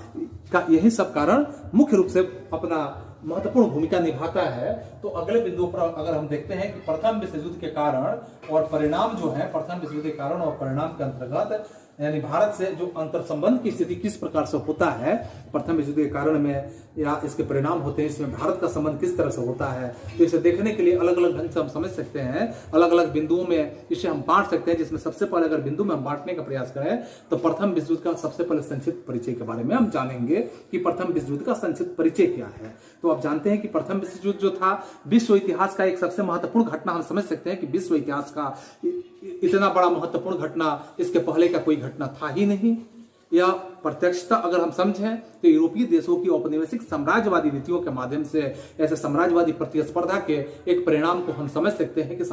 का यही सब कारण मुख्य रूप से अपना महत्वपूर्ण भूमिका निभाता है। तो अगले बिंदु पर अगर हम देखते हैं कि प्रथम विश्व युद्ध के कारण और परिणाम जो है, प्रथम विश्व युद्ध के कारण और परिणाम के अंतर्गत यानी भारत से जो अंतर संबंध की स्थिति किस प्रकार से होता है, प्रथम विश्व युद्ध के कारण में या इसके परिणाम होते हैं, इसमें भारत का संबंध किस तरह से होता है, तो इसे देखने के लिए अलग अलग ढंग से हम समझ सकते हैं, अलग अलग बिंदुओं में इसे हम बांट सकते हैं। जिसमें सबसे पहले अगर बिंदु में हम बांटने का प्रयास करें तो प्रथम विश्व युद्ध का सबसे पहले संक्षिप्त परिचय के बारे में हम जानेंगे कि प्रथम विश्व युद्ध का संक्षिप्त परिचय क्या है। तो आप जानते हैं कि प्रथम विश्व युद्ध जो था विश्व इतिहास का एक सबसे महत्वपूर्ण घटना हम समझ सकते हैं कि विश्व इतिहास का इतना बड़ा महत्वपूर्ण घटना इसके पहले का कोई घटना था ही नहीं। या प्रत्यक्षता अगर हम समझें तो यूरोपीय देशों की औपनिवेशिक साम्राज्यवादी नीतियों के माध्यम से ऐसे साम्राज्यवादी प्रतिस्पर्धा के एक परिणाम को हम समझ सकते हैं कि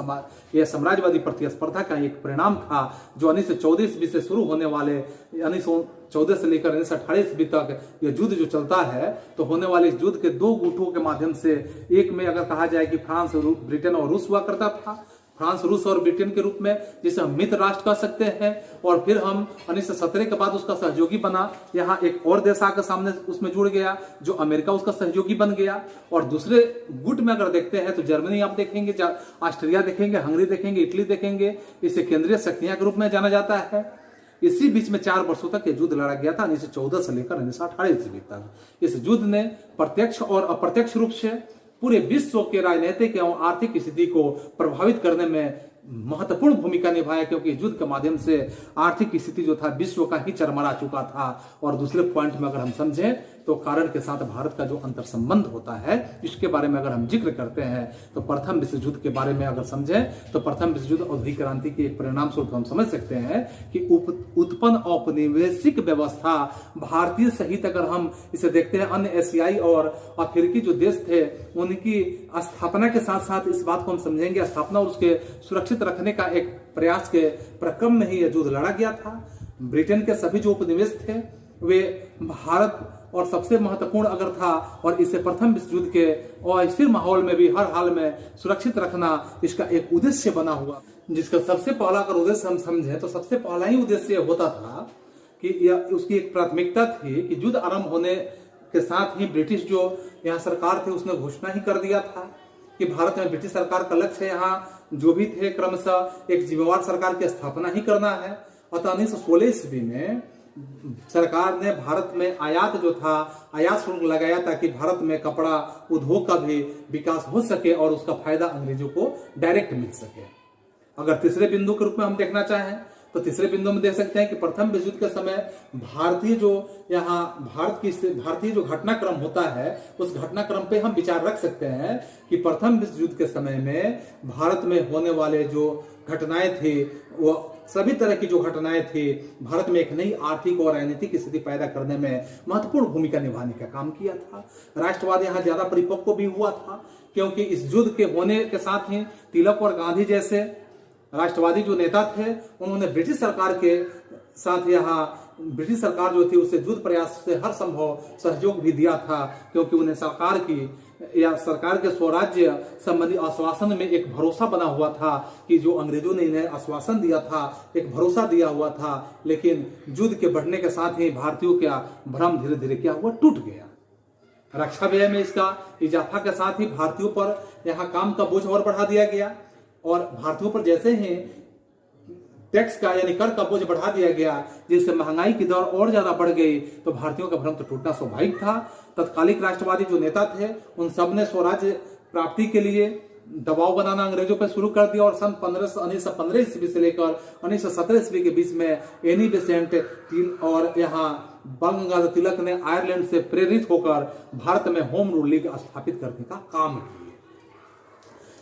यह साम्राज्यवादी प्रतिस्पर्धा का एक परिणाम था जो 1914 ईस्वी से शुरू होने वाले 1914 से लेकर 1918 ईस्वी तक यह युद्ध जो चलता है, तो होने वाले इस युद्ध के दो गुटों के माध्यम से, एक में अगर कहा जाए कि फ्रांस, ब्रिटेन और रूस हुआ करता था, फ्रांस, रूस और ब्रिटेन के रूप में, जिसे हम मित्र राष्ट्र कह सकते हैं। और फिर हम 1917 के बाद उसका सहयोगी बना, यहाँ एक और देश आकर सामने उसमें जुड़ गया जो अमेरिका उसका सहयोगी बन गया। और दूसरे गुट में अगर देखते हैं तो जर्मनी आप देखेंगे, ऑस्ट्रिया देखेंगे, हंगरी देखेंगे, इटली देखेंगे, इसे केंद्रीय शक्तियां के रूप में जाना जाता है। इसी बीच में 4 वर्षों तक यह युद्ध लड़ा गया था, 1914 से लेकर 1918 ईस्वी तक। इस युद्ध ने प्रत्यक्ष और अप्रत्यक्ष रूप से पूरे विश्व के राजनीतिक एवं आर्थिक स्थिति को प्रभावित करने में महत्वपूर्ण भूमिका निभाया, क्योंकि युद्ध के माध्यम से आर्थिक स्थिति जो था विश्व का ही चरमरा चुका था। और दूसरे पॉइंट में अगर हम समझें तो कारण के साथ भारत का जो अंतर संबंध होता है, इसके बारे में अगर हम जिक्र करते हैं तो प्रथम विश्व युद्ध के बारे में अगर समझें तो प्रथम विश्व युद्ध औद्योगिक क्रांति के एक परिणाम स्वरूप हम समझ सकते हैं कि उत्पन्न औपनिवेशिक व्यवस्था भारतीय सहित अगर हम इसे देखते हैं अन्य एशियाई और अफ्रीकी जो देश थे उनकी स्थापना के साथ साथ इस बात को हम समझेंगे, स्थापना और उसके सुरक्षित रखने का एक प्रयास के प्रक्रम में ही यह युद्ध लड़ा गया था। ब्रिटेन के सभी जो उपनिवेश थे वे भारत और सबसे महत्वपूर्ण अगर था, और इसे प्रथम विश्व युद्ध के अस्थिर माहौल में भी हर हाल में सुरक्षित रखना इसका एक उद्देश्य बना हुआ, जिसका सबसे पहला अगर उद्देश्य हम समझें तो सबसे पहला ही उद्देश्य होता था कि यह उसकी एक प्राथमिकता थी कि युद्ध आरंभ होने के साथ ही ब्रिटिश जो यहाँ सरकार थी उसने घोषणा ही कर दिया था कि भारत में ब्रिटिश सरकार का लक्ष्य यहाँ जो भी थे क्रमशः एक जिम्मेवार सरकार की स्थापना ही करना है। अतः 1916 ईस्वी में सरकार ने भारत में आयात जो था, आयात शुल्क लगाया ताकि भारत में कपड़ा उद्योग का भी विकास हो सके और उसका फायदा अंग्रेजों को डायरेक्ट मिल सके। अगर तीसरे बिंदु के रूप में हम देखना चाहें तो तीसरे बिंदु में देख सकते हैं कि प्रथम विश्व युद्ध के समय भारतीय जो घटनाक्रम होता है उस घटनाक्रम पे हम विचार रख सकते हैं कि प्रथम विश्व युद्ध के समय में भारत में होने वाले जो घटनाएं थी वो सभी तरह की जो घटनाएं थी भारत में एक नई आर्थिक और राजनीतिक स्थिति पैदा करने में महत्वपूर्ण भूमिका निभाने का काम किया था। राष्ट्रवाद यहाँ ज्यादा परिपक्व भी हुआ था क्योंकि इस युद्ध के होने के साथ ही तिलक और गांधी जैसे राष्ट्रवादी जो नेता थे उन्होंने ब्रिटिश सरकार के साथ यहाँ ब्रिटिश सरकार जो थी उसे युद्ध प्रयास से हर संभव सहयोग भी दिया था, क्योंकि उन्हें सरकार के स्वराज्य संबंधी आश्वासन में एक भरोसा बना हुआ था कि जो अंग्रेजों ने इन्हें आश्वासन दिया था, एक भरोसा दिया हुआ था। लेकिन युद्ध के बढ़ने के साथ ही भारतीयों का भ्रम धीरे धीरे क्या हुआ, टूट गया। रक्षा व्यय में इसका इजाफा के साथ ही भारतीयों पर यहाँ काम का बोझ और बढ़ा दिया गया और भारतीयों पर जैसे ही टैक्स का यानी कर का बोझ बढ़ा दिया गया, जिससे महंगाई की दर और ज्यादा बढ़ गई, तो भारतीयों का भ्रम तो टूटना स्वाभाविक था। तत्कालिक राष्ट्रवादी जो नेता थे उन सब ने स्वराज्य प्राप्ति के लिए दबाव बनाना अंग्रेजों पर शुरू कर दिया और सन 1915 ईस्वी से लेकर 1917 ईस्वी के बीच में एनी बेसेंट और यहाँ बाल गंगाधर तिलक ने आयरलैंड से प्रेरित होकर भारत में होम रूल लीग स्थापित करने का काम किया।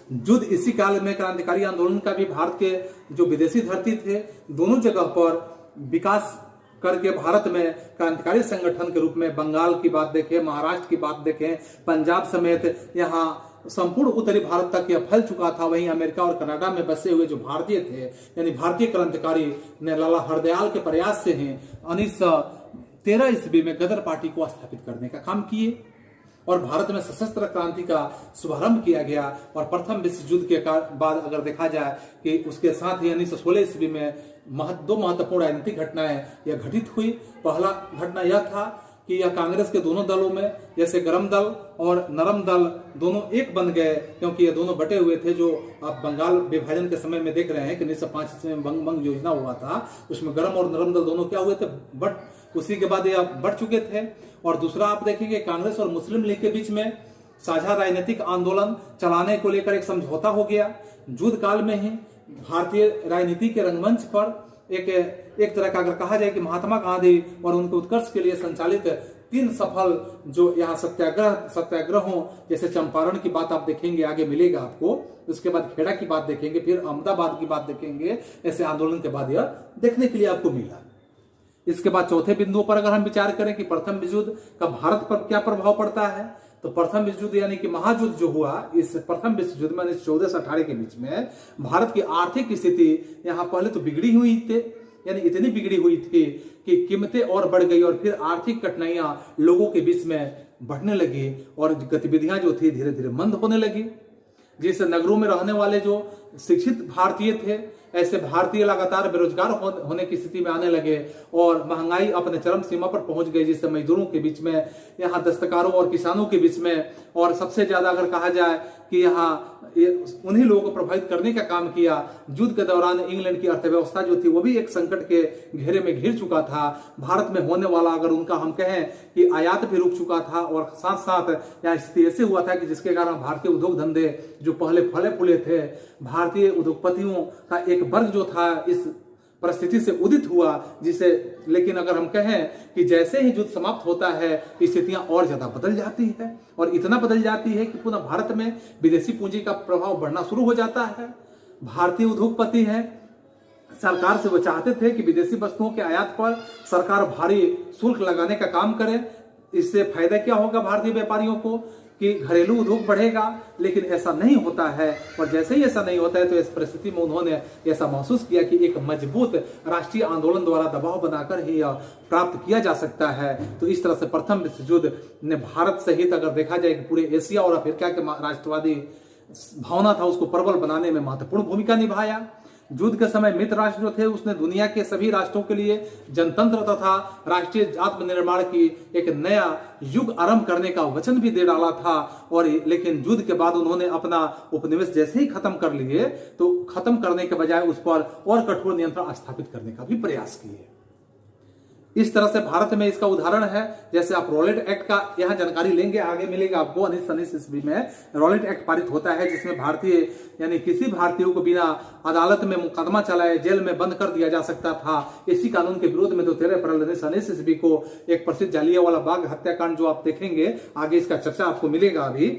युद्ध इसी काल में क्रांतिकारी आंदोलन का भी भारत के जो विदेशी धरती थे दोनों जगह पर विकास करके भारत में क्रांतिकारी संगठन के रूप में बंगाल की बात देखें, महाराष्ट्र की बात देखें, पंजाब समेत यहाँ संपूर्ण उत्तरी भारत तक यह फैल चुका था। वहीं अमेरिका और कनाडा में बसे हुए जो भारतीय थे, यानी भारतीय क्रांतिकारी ने लाला हरदयाल के प्रयास से ही 1913 ईस्वी में गदर पार्टी को स्थापित करने का काम किए और भारत में सशस्त्र क्रांति का शुभारंभ किया गया। और प्रथम विश्व युद्ध के बाद अगर देखा जाए कि उसके साथ ही 1916 ईस्वी में दो महत्वपूर्ण राजनीतिक घटनाएं यह घटित हुई। पहला घटना यह था कि यह कांग्रेस के दोनों दलों में, जैसे गरम दल और नरम दल, दोनों एक बन गए, क्योंकि ये दोनों बटे हुए थे। जो आप बंगाल विभाजन के समय में देख रहे हैं कि 1905 ईस्वी में बंग योजना हुआ था, उसमें गरम और नरम दल दोनों क्या हुए थे, बट उसी के बाद ये बढ़ चुके थे। और दूसरा आप देखेंगे कांग्रेस और मुस्लिम लीग के बीच में साझा राजनीतिक आंदोलन चलाने को लेकर एक समझौता हो गया। युद्ध काल में ही भारतीय राजनीति के रंगमंच पर एक तरह का अगर कहा जाए कि महात्मा गांधी और उनके उत्कर्ष के लिए संचालित 3 सफल जो यहाँ सत्याग्रहों, जैसे चंपारण की बात आप देखेंगे, आगे मिलेगा आपको, उसके बाद खेड़ा की बात देखेंगे, फिर अहमदाबाद की बात देखेंगे, ऐसे आंदोलन के बाद यह देखने के लिए आपको मिला। इसके बाद चौथे बिंदुओं पर अगर हम विचार करें कि प्रथम विश्व युद्ध का भारत पर क्या प्रभाव पड़ता है, तो प्रथम विश्व युद्ध यानी कि महायुद्ध जो हुआ, इस प्रथम विश्व युद्ध में 1914 से 18 के बीच में भारत की आर्थिक स्थिति यहाँ पहले तो बिगड़ी हुई थी, यानी इतनी बिगड़ी हुई थी कि कीमतें और बढ़ गई और फिर आर्थिक कठिनाइयां लोगों के बीच में बढ़ने लगी और गतिविधियां जो थी धीरे धीरे मंद होने लगी। जिस नगरों में रहने वाले जो शिक्षित भारतीय थे, ऐसे भारतीय लगातार बेरोजगार होने की स्थिति में आने लगे और महंगाई अपने चरम सीमा पर पहुंच गई, जिससे मजदूरों के बीच में, यहाँ दस्तकारों और किसानों के बीच में, और सबसे ज्यादा अगर कहा जाए कि यहाँ उन्हीं लोगों को प्रभावित करने का काम किया। युद्ध के दौरान इंग्लैंड की अर्थव्यवस्था जो थी वो भी एक संकट के घेरे में घिर चुका था। भारत में होने वाला अगर उनका हम कहें कि आयात भी रुक चुका था और साथ साथ यहाँ स्थिति ऐसे हुआ था कि जिसके कारण भारतीय उद्योग धंधे जो पहले फले फूले थे, भारतीय उद्योगपतियों का एक वर्ग जो था इस परिस्थिति से उदित हुआ, जिसे लेकिन अगर हम कहें कि जैसे ही युद्ध समाप्त होता है स्थितियां और ज्यादा बदल जाती है और इतना बदल जाती है कि पुनः भारत में विदेशी पूंजी का प्रभाव बढ़ना शुरू हो जाता है। भारतीय उद्योगपति हैं, सरकार से वो चाहते थे कि विदेशी वस्तुओं के आयात पर सरकार भारी शुल्क लगाने का काम करे। इससे फायदा क्या होगा भारतीय व्यापारियों को कि घरेलू उद्योग बढ़ेगा, लेकिन ऐसा नहीं होता है। और जैसे ही ऐसा नहीं होता है तो इस परिस्थिति में उन्होंने ऐसा महसूस किया कि एक मजबूत राष्ट्रीय आंदोलन द्वारा दबाव बनाकर ही यह प्राप्त किया जा सकता है। तो इस तरह से प्रथम विश्व युद्ध ने भारत सहित अगर देखा जाए कि पूरे एशिया और अफ्रीका के राष्ट्रवादी भावना था उसको प्रबल बनाने में महत्वपूर्ण भूमिका निभाया। युद्ध के समय मित्र राष्ट्र जो थे उसने दुनिया के सभी राष्ट्रों के लिए जनतंत्र तथा राष्ट्रीय आत्मनिर्माण की एक नया युग आरंभ करने का वचन भी दे डाला था। और लेकिन युद्ध के बाद उन्होंने अपना उपनिवेश जैसे ही खत्म कर लिए तो खत्म करने के बजाय उस पर और कठोर नियंत्रण स्थापित करने का भी प्रयास किए। इस तरह से भारत में इसका उदाहरण है, जैसे आप रॉलेट एक्ट का यहाँ जानकारी लेंगे, आगे मिलेगा आपको। 1919 ईस्वी में रॉलेट एक्ट पारित होता है जिसमें भारतीय यानी किसी भारतीय को बिना अदालत में मुकदमा चलाए जेल में बंद कर दिया जा सकता था। इसी कानून के विरोध में तो 13 अप्रैल 1919 ईस्वी को एक प्रसिद्ध जालियांवाला बाग हत्याकांड जो आप देखेंगे, आगे इसका चर्चा आपको मिलेगा। अभी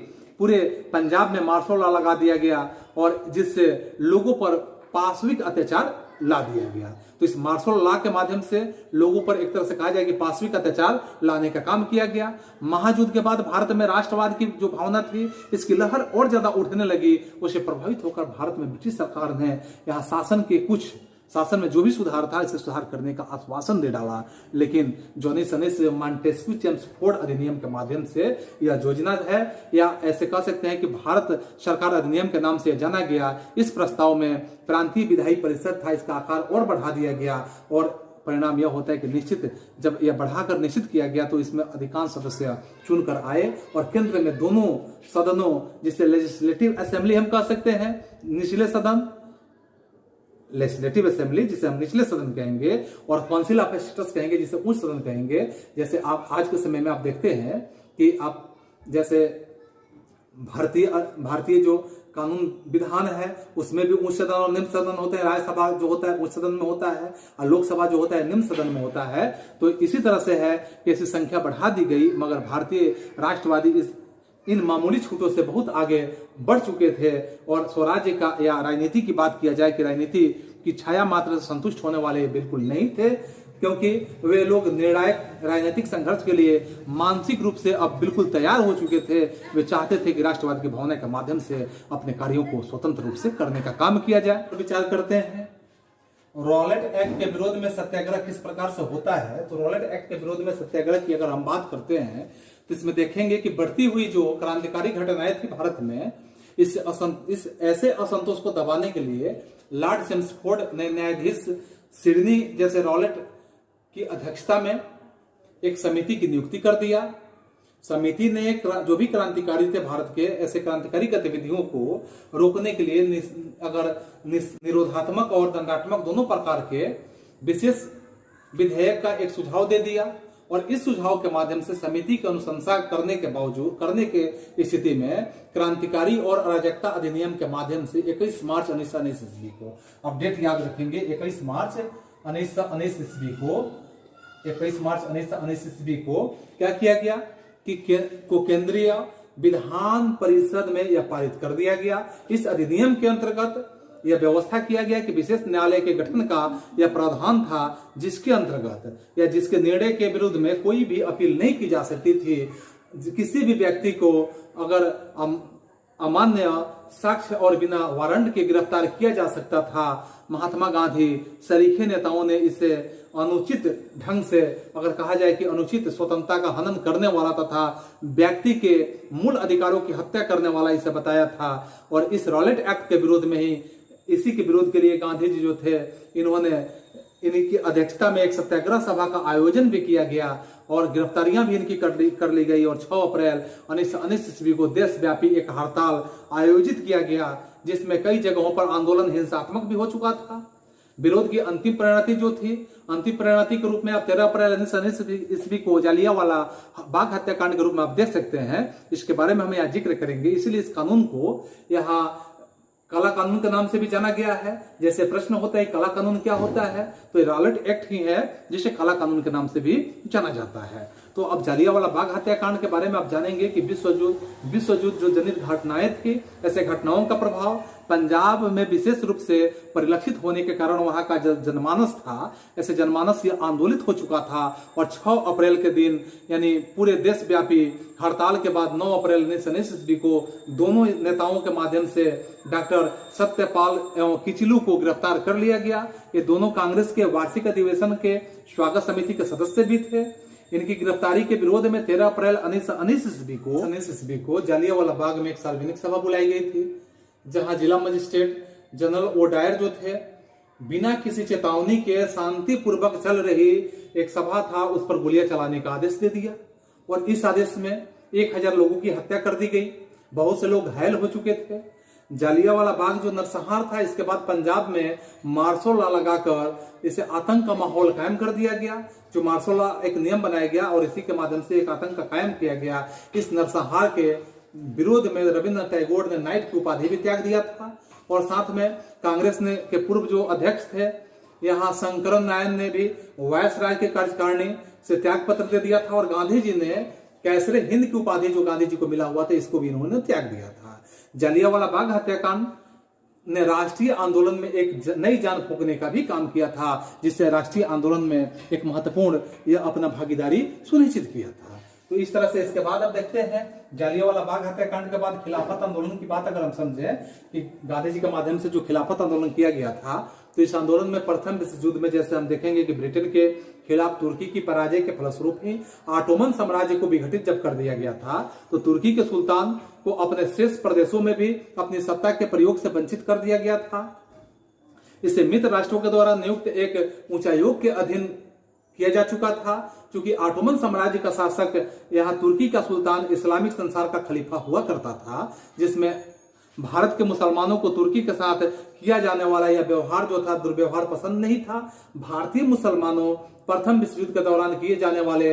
पूरे पंजाब में मार्शल लॉ लगा दिया गया और जिससे लोगों पर पाशविक अत्याचार ला दिया गया। तो इस मार्शल लॉ के माध्यम से लोगों पर एक तरह से कहा जाए कि पाशविक अत्याचार लाने का काम किया गया। महायुद्ध के बाद भारत में राष्ट्रवाद की जो भावना थी इसकी लहर और ज्यादा उठने लगी। उससे प्रभावित होकर भारत में ब्रिटिश सरकार ने यहाँ शासन में जो भी सुधार था इसे सुधार करने का आश्वासन दे डाला। लेकिन जॉनी सने से मॉन्टेस्क्यू चेम्सफोर्ड अधिनियम के माध्यम से यह योजना है, या ऐसे कह सकते हैं कि भारत सरकार अधिनियम के नाम से जाना गया। इस प्रस्ताव में प्रांतीय विधायी परिषद था, इसका आकार और बढ़ा दिया गया और परिणाम यह होता है कि निश्चित जब यह बढ़ाकर निश्चित किया गया तो इसमें अधिकांश सदस्य चुनकर आए और केंद्र में दोनों सदनों, जिसे लेजिस्लेटिव असेंबली हम कह सकते हैं, निचले सदन लेजिस्लेटिव असेंबली जिसे हम निचले सदन कहेंगे और काउंसिल ऑफ स्टेट्स कहेंगे जिसे उच्च सदन कहेंगे। जैसे आप आज के समय में आप देखते हैं कि आप जैसे भारतीय जो कानून विधान है उसमें भी उच्च सदन और निम्न सदन होते हैं। राज्यसभा जो होता है उच्च सदन में होता है और लोकसभा जो होता है निम्न सदन में होता है। तो इसी तरह से है कि ऐसी संख्या बढ़ा दी गई, मगर भारतीय राष्ट्रवादी इन मामूली छूटों से बहुत आगे बढ़ चुके थे। और स्वराज्य का या राजनीति की बात किया जाए कि राजनीति की छाया मात्र से संतुष्ट होने वाले बिल्कुल नहीं थे। क्योंकि वे लोग निर्णायक राजनीतिक संघर्ष के लिए मानसिक रूप से अब बिल्कुल तैयार हो चुके थे। वे चाहते थे कि राष्ट्रवाद की भावना के माध्यम से अपने कार्यों को स्वतंत्र रूप से करने का काम किया जाए। विचार करते हैं रॉलेट एक्ट के विरोध में सत्याग्रह किस प्रकार से होता है। तो रॉलेट एक्ट के विरोध में सत्याग्रह की अगर हम बात करते हैं तो इसमें देखेंगे कि बढ़ती हुई जो क्रांतिकारी घटनाएं थी भारत में, इस ऐसे असंतोष को दबाने के लिए लॉर्ड चेम्सफोर्ड ने न्यायाधीश सिडनी जैसे रॉलेट की अध्यक्षता में एक समिति की नियुक्ति कर दिया। समिति ने जो भी क्रांतिकारी थे भारत के, ऐसे क्रांतिकारी गतिविधियों को रोकने के लिए निरोधात्मक और दंडात्मक दोनों प्रकार के विशेष विधेयक का एक सुझाव दे दिया। और इस सुझाव के माध्यम से समिति की अनुशंसा करने के स्थिति में क्रांतिकारी और अराजकता अधिनियम के माध्यम से 21 मार्च 1919 ईस्वी को, अपडेट याद रखेंगे, 21 मार्च 1919 ईस्वी को 21 मार्च 1919 ईस्वी को क्या किया गया कि केंद्रीय विधान परिषद में यह पारित कर दिया गया। इस अधिनियम के अंतर्गत यह व्यवस्था किया गया कि विशेष न्यायालय के गठन का यह प्रावधान था, जिसके अंतर्गत या जिसके निर्णय के विरुद्ध में कोई भी अपील नहीं की जा सकती थी। किसी भी व्यक्ति को अगर अमान्य साक्ष्य और बिना वारंट के गिरफ्तार किया जा सकता था। महात्मा गांधी सरीखे नेताओं ने इसे अनुचित ढंग से, अगर कहा जाए कि अनुचित स्वतंत्रता का हनन करने वाला तथा व्यक्ति के मूल अधिकारों की हत्या करने वाला इसे बताया था। और इस रॉलेट एक्ट के विरोध में ही, इसी के विरोध के लिए गांधी जी जो थे, इन्होंने इनकी अध्यक्षता में एक सत्याग्रह सभा का आयोजन भी किया गया और गिरफ्तारियां भी इनकी कर ली गई। और 6 अप्रैल 1919 ईस्वी को देशव्यापी एक हड़ताल आयोजित किया गया, जिसमें कई जगहों पर आंदोलन हिंसात्मक भी हो चुका था। विरोध की अंतिम परिणति जो थी, अंतिम परिणति के रूप में आप 13 अप्रैल 1919 ईस्वी को जालियांवाला बाग हत्याकांड के रूप में आप देख सकते हैं। इसके बारे में हम यहाँ जिक्र करेंगे। इसीलिए इस कानून को यहाँ काला कानून के नाम से भी जाना गया है। जैसे प्रश्न होता है काला कानून क्या होता है, तो रॉलेट एक्ट ही है जिसे काला कानून के नाम से भी जाना जाता है। तो अब जालियांवाला बाग हत्याकांड के बारे में आप जानेंगे कि विश्व युद्ध जो जनित घटनाएं थी, ऐसे घटनाओं का प्रभाव पंजाब में विशेष रूप से परिलक्षित होने के कारण वहां का जनमानस था, ऐसे जनमानस ये आंदोलित हो चुका था। और 6 अप्रैल के दिन यानी पूरे देशव्यापी हड़ताल के बाद 9 अप्रैल 1919 ईस्वी को दोनों नेताओं के माध्यम से डॉक्टर सत्यपाल एवं किचलू को गिरफ्तार कर लिया गया। ये दोनों कांग्रेस के वार्षिक अधिवेशन के स्वागत समिति के सदस्य भी थे। इनकी गिरफ्तारी के विरोध में 13 अप्रैल 1919 ईस्वी को जालियांवाला बाग में एक सार्वजनिक सभा बुलाई गई थी, जहां जिला मजिस्ट्रेट जनरल ओडायर जो थे, बिना किसी चेतावनी के शांतिपूर्वक चल रही एक सभा था उस पर गोलियां चलाने का आदेश दे दिया। और इस आदेश में 1000 लोगों की हत्या कर दी गई। बहुत से लोग घायल हो चुके थे। जालियांवाला बाग जो नरसंहार था, इसके बाद पंजाब में मार्शल लॉ लगाकर इसे आतंक का माहौल कायम कर दिया गया। जो मार्शल लॉ एक नियम बनाया गया और इसी के माध्यम से एक आतंक का कायम किया गया। इस नरसंहार के विरोध में रविन्द्रनाथ टैगोर ने नाइट की उपाधि भी त्याग दिया था। और साथ में कांग्रेस ने के पूर्व जो अध्यक्ष थे यहाँ शंकरन नारायण ने भी वायसराय के कार्यकारिणी से त्याग पत्र दे दिया था। और गांधी जी ने कैसरे हिंद की उपाधि जो गांधी जी को मिला हुआ था, इसको भी इन्होंने त्याग दिया था। जालियांवाला बाग हत्याकांड ने राष्ट्रीय आंदोलन में एक नई जान फूंकने का भी काम किया था, जिससे राष्ट्रीय आंदोलन में एक महत्वपूर्ण यह अपना भागीदारी सुनिश्चित किया था। तो इस तरह से इसके बाद अब देखते हैं जालियांवाला बाग हत्याकांड के बाद खिलाफत आंदोलन की बात अगर हम समझें कि गांधी जी के माध्यम से जो खिलाफत आंदोलन किया गया था, तो इस आंदोलन में प्रथम विश्व युद्ध में जैसे हम देखेंगे कि ब्रिटेन के खिलाफ तुर्की की पराजय के फलस्वरूप ही ऑटोमन साम्राज्य को विघटित जब कर दिया गया था, तो तुर्की के सुल्तान को अपने शेष प्रदेशों में भी अपनी सत्ता के प्रयोग से वंचित कर दिया गया था। इसे मित्र राष्ट्रों के द्वारा नियुक्त एक उच्चायोग के अधीन किया जा चुका था। क्योंकि ऑटोमन साम्राज्य का शासक यहाँ तुर्की का सुल्तान इस्लामिक संसार का खलीफा हुआ करता था, जिसमें भारत के मुसलमानों को तुर्की के साथ किया जाने वाला यह व्यवहार जो था दुर्व्यवहार पसंद नहीं था। भारतीय मुसलमानों प्रथम विश्व युद्ध के दौरान किए जाने वाले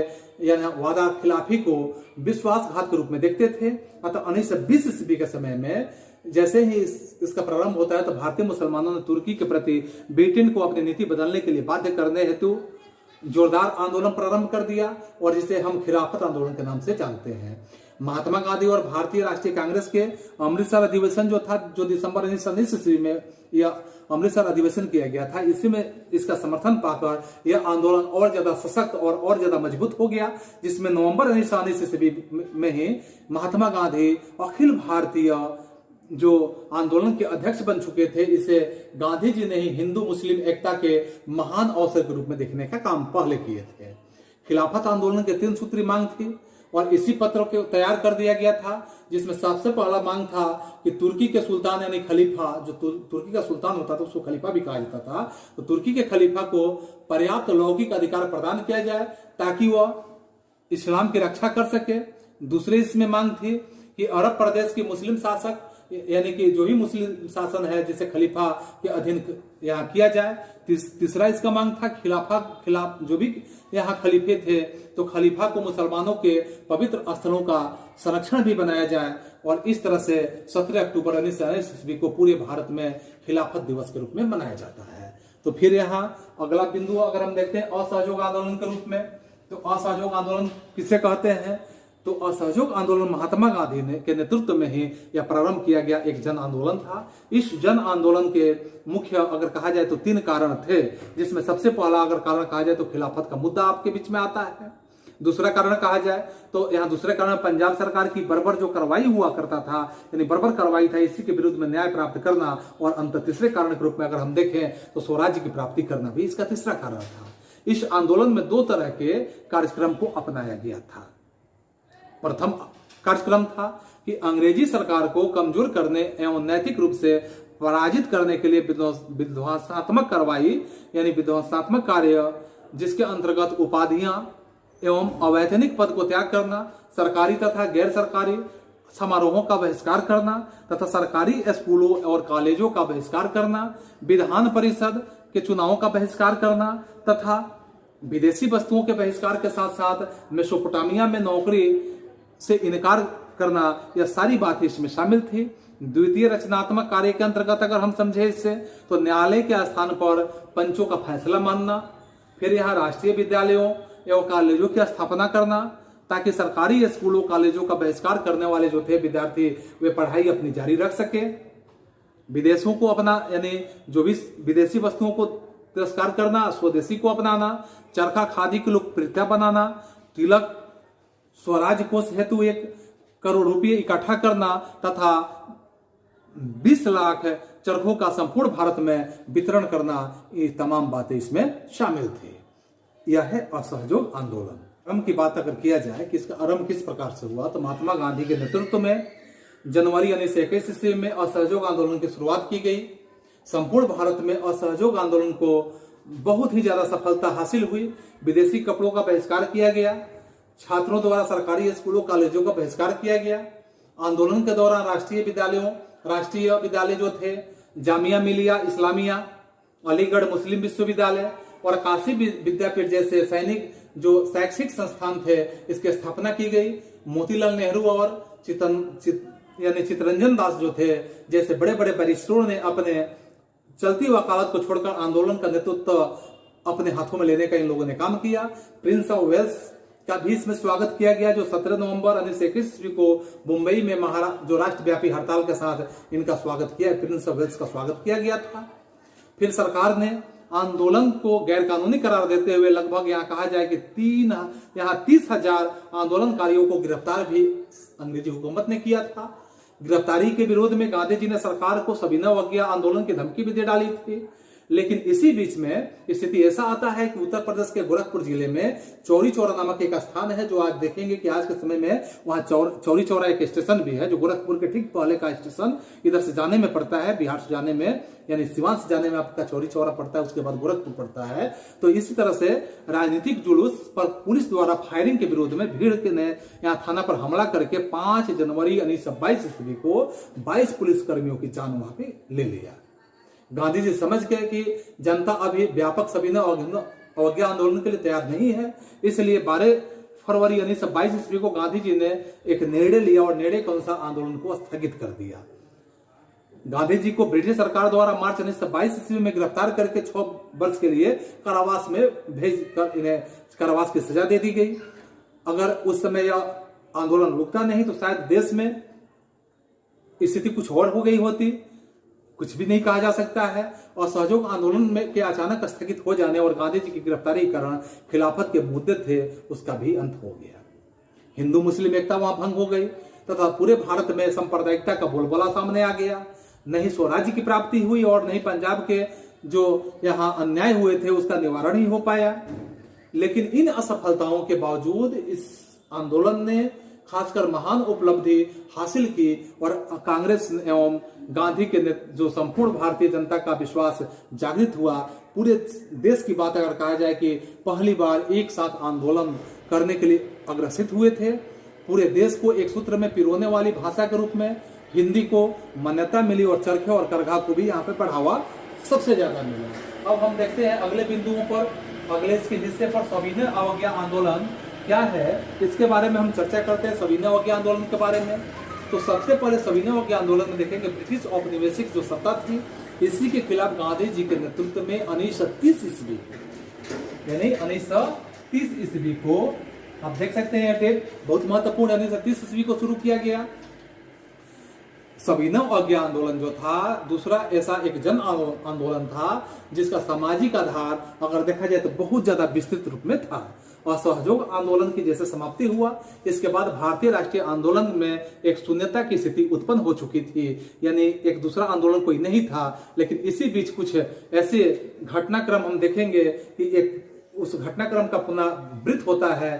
वादा खिलाफी को विश्वासघात के रूप में देखते थे। अतः 1920 ईस्वी के समय में जैसे ही इसका प्रारंभ होता है, तो भारतीय मुसलमानों ने तुर्की के प्रति ब्रिटेन को अपनी नीति बदलने के लिए बाध्य करने हेतु जोरदार आंदोलन प्रारंभ कर दिया, और जिसे हम खिलाफत आंदोलन के नाम से जानते हैं। महात्मा गांधी और भारतीय राष्ट्रीय कांग्रेस के अमृतसर अधिवेशन जो था, जो दिसंबर 1919 ईस्वी में यह अमृतसर अधिवेशन किया गया था, इसी में इसका समर्थन पाकर यह आंदोलन और ज्यादा सशक्त और ज्यादा मजबूत हो गया, जिसमें नवंबर 1919 ईस्वी में ही महात्मा गांधी अखिल भारतीय जो आंदोलन के अध्यक्ष बन चुके थे। इसे गांधी जी ने ही हिंदू मुस्लिम एकता के महान अवसर के रूप में देखने का काम पहले किए थे। खिलाफत आंदोलन के 3 सूत्री मांग थी और इसी पत्र को तैयार कर दिया गया था, जिसमें सबसे पहला मांग था कि तुर्की के सुल्तान यानी खलीफा, जो तुर्की का सुल्तान होता था उसको खलीफा भी कहा जाता था, तो तुर्की के खलीफा को पर्याप्त लौकिक अधिकार प्रदान किया जाए ताकि वह इस्लाम की रक्षा कर सके। दूसरी इसमें मांग थी कि अरब प्रदेश के मुस्लिम शासक यानी कि जो भी मुस्लिम शासन है जिसे खलीफा के अधीन यहाँ किया जाए। तीसरा इसका मांग था खिलाफ जो भी यहाँ खलीफे थे तो खलीफा को मुसलमानों के पवित्र स्थलों का संरक्षण भी बनाया जाए, और इस तरह से 17 अक्टूबर 1919 ईस्वी को पूरे भारत में खिलाफत दिवस के रूप में मनाया जाता है। तो फिर यहाँ अगला बिंदु अगर हम देखते हैं असहयोग आंदोलन के रूप में, तो असहयोग आंदोलन किसे कहते हैं? तो असहयोग आंदोलन महात्मा गांधी के नेतृत्व में ही यह प्रारंभ किया गया एक जन आंदोलन था। इस जन आंदोलन के मुख्य अगर कहा जाए तो 3 कारण थे, जिसमें सबसे पहला अगर कारण कहा जाए तो खिलाफत का मुद्दा आपके बीच में आता है। दूसरा कारण कहा जाए तो यहाँ दूसरे कारण पंजाब सरकार की बर्बर जो कार्रवाई हुआ करता था, यानी बर्बर कार्रवाई था, इसी के विरुद्ध में न्याय प्राप्त करना, और अंत तीसरे कारण के रूप में अगर हम देखें तो स्वराज्य की प्राप्ति करना भी इसका तीसरा कारण था। इस आंदोलन में 2 तरह के कार्यक्रम को अपनाया गया था। प्रथम कार्यक्रम था कि अंग्रेजी सरकार को कमजोर करने एवं नैतिक रूप से पराजित करने के लिए विध्वंसात्मक कार्रवाई यानी विध्वंसात्मक कार्य, जिसके अंतर्गत उपाधियां एवं अवैतनिक पद को त्याग करना, सरकारी तथा गैर सरकारी समारोहों का बहिष्कार करना तथा सरकारी स्कूलों और कॉलेजों का बहिष्कार करना, विधान परिषद के चुनावों का बहिष्कार करना तथा विदेशी वस्तुओं के बहिष्कार के साथ साथ मेसोपोटामिया में नौकरी से इनकार करना, यह सारी बातें इसमें शामिल थी। द्वितीय रचनात्मक कार्य के अंतर्गत अगर हम समझे इससे तो न्यायालय के स्थान पर पंचों का फैसला मानना, फिर यहाँ राष्ट्रीय विद्यालयों एवं कॉलेजों की स्थापना करना ताकि सरकारी स्कूलों कॉलेजों का बहिष्कार करने वाले जो थे विद्यार्थी वे पढ़ाई अपनी जारी रख सके, विदेशों को अपना यानी जो भी विदेशी वस्तुओं को तिरस्कार करना, स्वदेशी को अपनाना, चरखा खादी की लोकप्रियता बनाना, तिलक स्वराज कोष हेतु 1 करोड़ रुपये इकट्ठा करना तथा 20 लाख चरखों का संपूर्ण भारत में वितरण करना, ये तमाम बातें इसमें शामिल थी। यह है असहयोग आंदोलन। आरंभ की बात अगर किया जाए कि इसका आरंभ किस प्रकार से हुआ, तो महात्मा गांधी के नेतृत्व में जनवरी 1921 ईस्वी में असहयोग आंदोलन की शुरुआत की गई। संपूर्ण भारत में असहयोग आंदोलन को बहुत ही ज्यादा सफलता हासिल हुई। विदेशी कपड़ों का बहिष्कार किया गया, छात्रों द्वारा सरकारी स्कूलों कॉलेजों का बहिष्कार किया गया। आंदोलन के दौरान राष्ट्रीय विद्यालय जो थे जामिया मिलिया इस्लामिया, अलीगढ़ मुस्लिम विश्वविद्यालय और काशी विद्यापीठ जैसे सैनिक जो शैक्षिक संस्थान थे, इसकी स्थापना की गई। मोतीलाल नेहरू और चित्तरंजन दास जो थे जैसे बड़े बड़े बैरिस्टरों ने अपने चलती वकालत को छोड़कर आंदोलन का नेतृत्व अपने हाथों में लेने का इन लोगों ने काम किया। प्रिंस ऑफ वेल्स का भी इसमें स्वागत किया गया, जो 17 नवंबर 1921 ईस्वी को मुंबई में जो राष्ट्रव्यापी हड़ताल के साथ इनका स्वागत किया, प्रिंस ऑफ वेल्स का स्वागत किया गया था। फिर सरकार ने आंदोलन को गैरकानूनी करार देते हुए लगभग यहाँ कहा जाए कि 30,000 आंदोलनकारियों को गिरफ्तार भी अंग्रेजी हुकूमत ने किया था। गिरफ्तारी के विरोध में गांधी जी ने सरकार को सविनय अवज्ञा आंदोलन की धमकी भी दे डाली थी। लेकिन इसी बीच में स्थिति ऐसा आता है कि उत्तर प्रदेश के गोरखपुर जिले में चौरी चौरा नामक एक स्थान है, जो आज देखेंगे कि आज के समय में वहां चौरी चौरा एक स्टेशन भी है, जो गोरखपुर के ठीक पहले का स्टेशन इधर से जाने में पड़ता है, बिहार से जाने में यानी सिवान से जाने में आपका चौरी चौरा पड़ता है, उसके बाद गोरखपुर पड़ता है। तो इसी तरह से राजनीतिक जुलूस पर पुलिस द्वारा फायरिंग के विरोध में भीड़ ने यहाँ थाना पर हमला करके 5 जनवरी 1922 ईस्वी को 22 पुलिसकर्मियों की जान वहां पे ले लिया। गांधी जी समझ गए कि जनता अभी व्यापक सविनय अवज्ञा आंदोलन के लिए तैयार नहीं है, इसलिए 12 फरवरी 1922 ईस्वी को गांधी जी ने एक निर्णय लिया और निर्णय के अनुसार आंदोलन को स्थगित कर दिया। गांधी जी को ब्रिटिश सरकार द्वारा मार्च 1922 ईस्वी में गिरफ्तार करके 6 वर्ष के लिए कारावास में भेज कर इन्हें कारावास की सजा दे दी गई। अगर उस समय आंदोलन रुकता नहीं तो शायद देश में स्थिति कुछ और हो गई होती, कुछ भी नहीं कहा जा सकता है। और असहयोग आंदोलन में के अचानक स्थगित हो जाने और गांधी जी की गिरफ्तारी के कारण खिलाफत के मुद्दे थे उसका भी अंत हो गया। हिंदू मुस्लिम एकता वहां भंग हो गई तथा पूरे भारत में सांप्रदायिकता का बोलबाला सामने आ गया। नहीं स्वराज्य की प्राप्ति हुई और नहीं पंजाब के जो यहाँ अन्याय हुए थे उसका निवारण ही हो पाया। लेकिन इन असफलताओं के बावजूद इस आंदोलन ने खासकर महान उपलब्धि हासिल की और कांग्रेस एवं गांधी के जो संपूर्ण भारतीय जनता का विश्वास जागृत हुआ। पूरे देश की बात अगर कहा जाए कि पहली बार एक साथ आंदोलन करने के लिए अग्रसित हुए थे। पूरे देश को एक सूत्र में पिरोने वाली भाषा के रूप में हिंदी को मान्यता मिली और चरखे और करघा को भी यहाँ पे बढ़ावा सबसे ज्यादा मिला। अब हम देखते हैं अगले बिंदुओं पर, अगले इसके हिस्से पर सविनय अवज्ञा आंदोलन क्या है इसके बारे में हम चर्चा करते हैं। सविनय अवज्ञा आंदोलन के बारे में तो सबसे पहले सविनय अवज्ञा आंदोलन में देखेंगे ब्रिटिश औपनिवेशिक जो सत्ता थी इसी के खिलाफ गांधी जी के नेतृत्व में 1930 ईस्वी यानी 1930 ईस्वी को आप देख सकते हैं डेट बहुत महत्वपूर्ण, 1930 ईस्वी को शुरू किया गया। सविनय अवज्ञा आंदोलन जो था दूसरा ऐसा एक जन आंदोलन था जिसका सामाजिक आधार अगर देखा जाए तो बहुत ज्यादा विस्तृत रूप में था। असहयोग आंदोलन की जैसे समाप्ति हुआ इसके बाद भारतीय राष्ट्रीय आंदोलन में एक शून्यता की स्थिति उत्पन्न हो चुकी थी, यानी एक दूसरा आंदोलन कोई नहीं था। लेकिन इसी बीच कुछ ऐसे घटनाक्रम हम देखेंगे कि एक उस घटनाक्रम का पुनरावृत्त होता है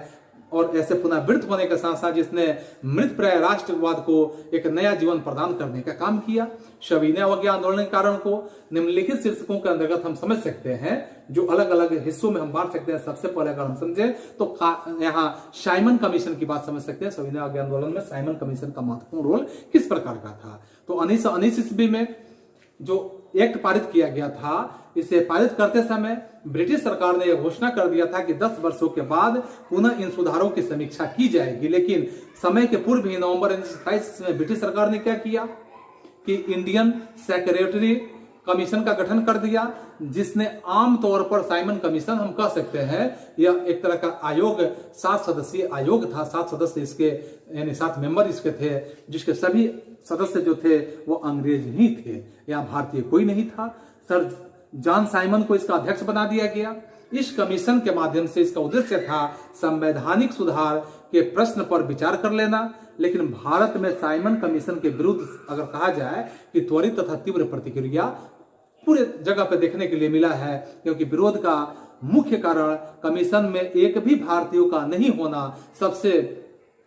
और ऐसे पुनरावृत्त होने के साथ साथ जिसने मृतप्राय राष्ट्रवाद को एक नया जीवन प्रदान करने का काम किया। सविनय अवज्ञा आंदोलन के कारण को निम्नलिखित शीर्षकों के अंतर्गत हम समझ सकते हैं जो अलग अलग हिस्सों में हम बांट सकते हैं। सबसे पहले अगर हम समझे तो यहाँ साइमन कमीशन की बात समझ सकते हैं। सविनय अवज्ञा आंदोलन में साइमन कमीशन का महत्वपूर्ण रोल किस प्रकार का था। तो 1919 ईस्वी में जो एक्ट पारित किया गया था इसे पारित करते समय ब्रिटिश सरकार ने यह घोषणा कर दिया था कि 10 वर्षों के बाद पुनः इन सुधारों की समीक्षा की जाएगी। लेकिन समय के पूर्व ही नवंबर 1927 में ब्रिटिश सरकार ने क्या किया कि इंडियन सेक्रेटरी कमीशन का गठन कर दिया जिसने आमतौर पर साइमन कमीशन हम कह सकते हैं यह एक तरह का आयोग 7 सदस्यीय आयोग था। 7 सदस्य इसके यानी 7 मेंबर इसके थे जिसके सभी सदस्य जो थे वो अंग्रेज ही थे, यहाँ भारतीय कोई नहीं था। सर जॉन साइमन को इसका अध्यक्ष बना दिया गया। इस कमीशन के माध्यम से इसका उद्देश्य था संवैधानिक सुधार के प्रश्न पर विचार कर लेना। लेकिन भारत में साइमन कमीशन के विरुद्ध अगर कहा जाए कि त्वरित तथा तीव्र प्रतिक्रिया पूरे जगह पे देखने के लिए मिला है, क्योंकि विरोध का मुख्य कारण कमीशन में एक भी भारतीयों का नहीं होना सबसे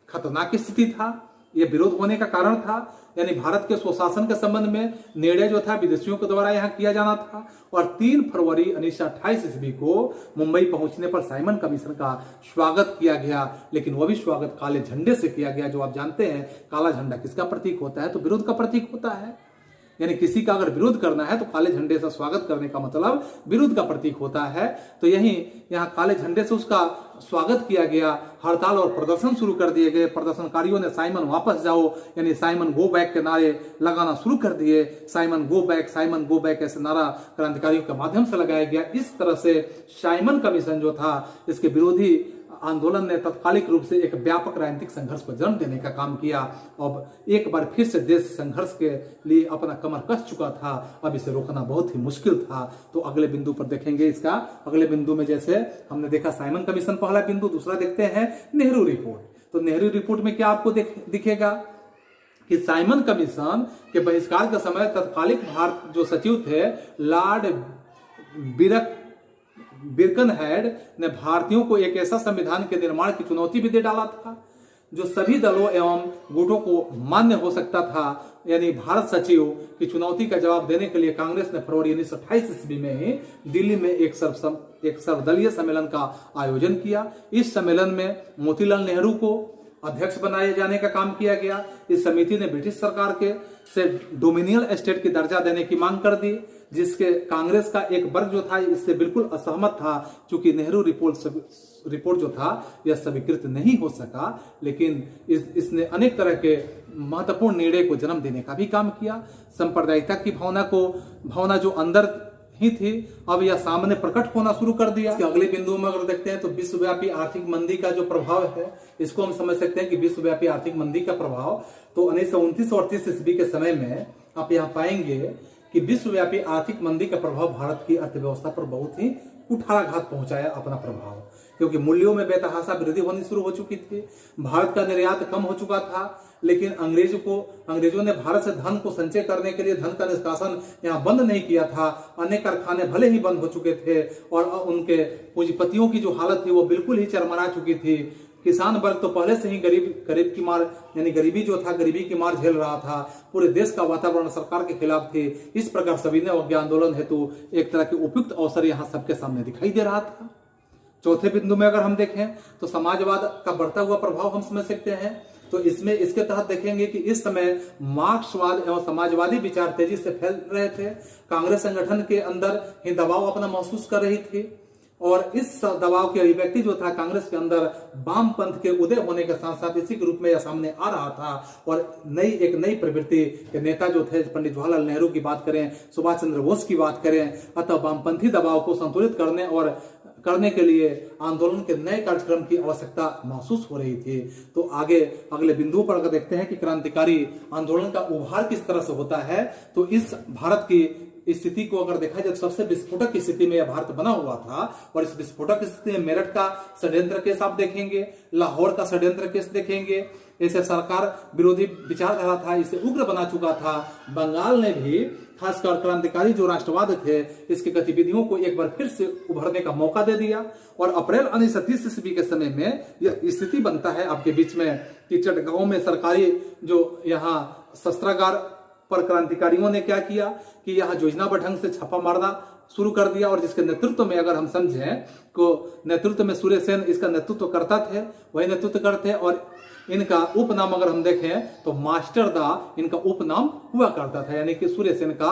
खतरनाक स्थिति था। यह विरोध होने का कारण था, यानी भारत के स्वशासन के संबंध में निर्णय जो था विदेशियों के द्वारा यहाँ किया जाना था। और 3 फरवरी 1928 ईस्वी को मुंबई पहुंचने पर साइमन कमीशन का स्वागत किया गया, लेकिन वह भी स्वागत काले झंडे से किया गया। जो आप जानते हैं काला झंडा किसका प्रतीक होता है, तो विरोध का प्रतीक होता है। यानी किसी का अगर विरोध करना है तो काले झंडे से स्वागत करने का मतलब विरोध का प्रतीक होता है। तो यही यहाँ काले झंडे से उसका स्वागत किया गया। हड़ताल और प्रदर्शन शुरू कर दिए गए। प्रदर्शनकारियों ने साइमन वापस जाओ यानी साइमन गो बैक के नारे लगाना शुरू कर दिए। साइमन गो बैक ऐसे नारा क्रांतिकारियों के माध्यम से लगाया गया। इस तरह से साइमन कमीशन जो था इसके विरोधी आंदोलन ने तत्कालिक रूप से एक व्यापक राजनीतिक संघर्ष को जन्म देने का काम किया। अब एक बार फिर से देश संघर्ष के लिए अपना कमर कस चुका था, अब इसे रोकना बहुत ही मुश्किल था। तो अगले बिंदु पर देखेंगे इसका। अगले बिंदु में जैसे हमने देखा साइमन कमीशन पहला बिंदु, दूसरा देखते हैं नेहरू रिपोर्ट। तो नेहरू रिपोर्ट में क्या आपको दिखेगा कि साइमन कमीशन के बहिष्कार के समय तत्कालिक भारत जो सचिव थे लॉर्ड बिरकनहेड ने भारतीयों को एक ऐसा संविधान के निर्माण की चुनौती भी दे डाला था जो सभी दलों एवं गुटों को मान्य हो सकता था। यानी भारत सचिव की चुनौती का जवाब देने के लिए कांग्रेस ने फरवरी 1928 ईस्वी में ही दिल्ली में एक सर्वदलीय सम्मेलन का आयोजन किया। इस सम्मेलन में मोतीलाल नेहरू को अध्यक्ष बनाए जाने का काम किया गया। इस समिति ने ब्रिटिश सरकार के से डोमिनियल स्टेट की दर्जा देने की मांग कर दी, जिसके कांग्रेस का एक वर्ग जो था इससे बिल्कुल असहमत था, क्योंकि नेहरू रिपोर्ट जो था यह स्वीकृत नहीं हो सका। लेकिन इसने अनेक तरह के महत्वपूर्ण निर्णय को जन्म देने का भी काम किया। सांप्रदायिकता की भावना जो अंदर ही थी, अब यह सामने प्रकट होना शुरू कर दिया। अगले बिंदु में अगर देखते हैं तो विश्वव्यापी आर्थिक मंदी का जो प्रभाव है, इसको हम समझ सकते हैं कि विश्वव्यापी आर्थिक मंदी का प्रभाव तो 1929 और 30 ईस्वी के समय में आप यहाँ पाएंगे कि विश्वव्यापी आर्थिक मंदी का प्रभाव भारत की अर्थव्यवस्था पर बहुत ही कुठाराघात पहुंचाया अपना प्रभाव, क्योंकि मूल्यों में बेतहाशा वृद्धि होनी शुरू हो चुकी थी। भारत का निर्यात कम हो चुका था, लेकिन अंग्रेजों ने भारत से धन को संचय करने के लिए धन का निष्कासन यहाँ बंद नहीं किया था। अनेक कारखाने भले ही बंद हो चुके थे और उनके पूंजीपतियों की जो हालत थी वो बिल्कुल ही चरमरा चुकी थी। किसान वर्ग तो पहले से ही गरीब की मार यानी गरीबी की मार झेल रहा था। पूरे देश का वातावरण सरकार के खिलाफ थे। इस प्रकार सविनय अवज्ञा आंदोलन हेतु एक तरह के उपयुक्त अवसर यहाँ सबके सामने दिखाई दे रहा था। चौथे बिंदु में अगर हम देखें तो समाजवाद का बढ़ता हुआ प्रभाव हम समझ सकते हैं। तो इसके तहत देखेंगे कि इस समय मार्क्सवाद एवं समाजवादी विचार तेजी से फैल रहे थे। कांग्रेस संगठन के अंदर ही दबाव अपना महसूस कर रही थी और इस दबाव की अभिव्यक्ति जो था कांग्रेस के अंदर वाम पंथ के उदय होने के साथ साथ इसी के रूप में यह सामने आ रहा था। और एक नई प्रवृत्ति के नेता जो थे, पंडित जवाहरलाल नेहरू की बात करें, सुभाष चंद्र बोस की बात करें, अतः वामपंथी दबाव को संतुलित करने के लिए आंदोलन के नए कार्यक्रम की आवश्यकता महसूस हो रही थी। तो आगे अगले बिंदु पर अगर देखते हैं कि क्रांतिकारी आंदोलन का उभार किस तरह से होता है, तो इस भारत की स्थिति को अगर देखा जाए तो सबसे विस्फोटक स्थिति में यह भारत बना हुआ था। और इस विस्फोटक स्थिति में मेरठ का षड्यंत्र केस आप देखेंगे, लाहौर का षड्यंत्र केस देखेंगे। इसे सरकार विरोधी विचारधारा था, इसे उग्र बना चुका था। बंगाल ने भी खासकर क्रांतिकारी जो राष्ट्रवाद थे, इसकी गतिविधियों को एक बार फिर से उभरने का मौका दे दिया। और अप्रैल 1930 ईस्वी के समय में यह स्थिति बनता है आपके बीच में कि चटगांव में सरकारी जो यहाँ शस्त्रागार पर क्रांतिकारियों ने क्या किया कि यहाँ योजनाबद्ध ढंग से छापा मारना शुरू कर दिया। और जिसके नेतृत्व में अगर हम समझें तो नेतृत्व में सूर्य सेन इसका नेतृत्व करता थे, वही नेतृत्व करते। और इनका उपनाम अगर हम देखें तो मास्टर दा इनका उपनाम हुआ करता था, यानी कि सूर्य सेन का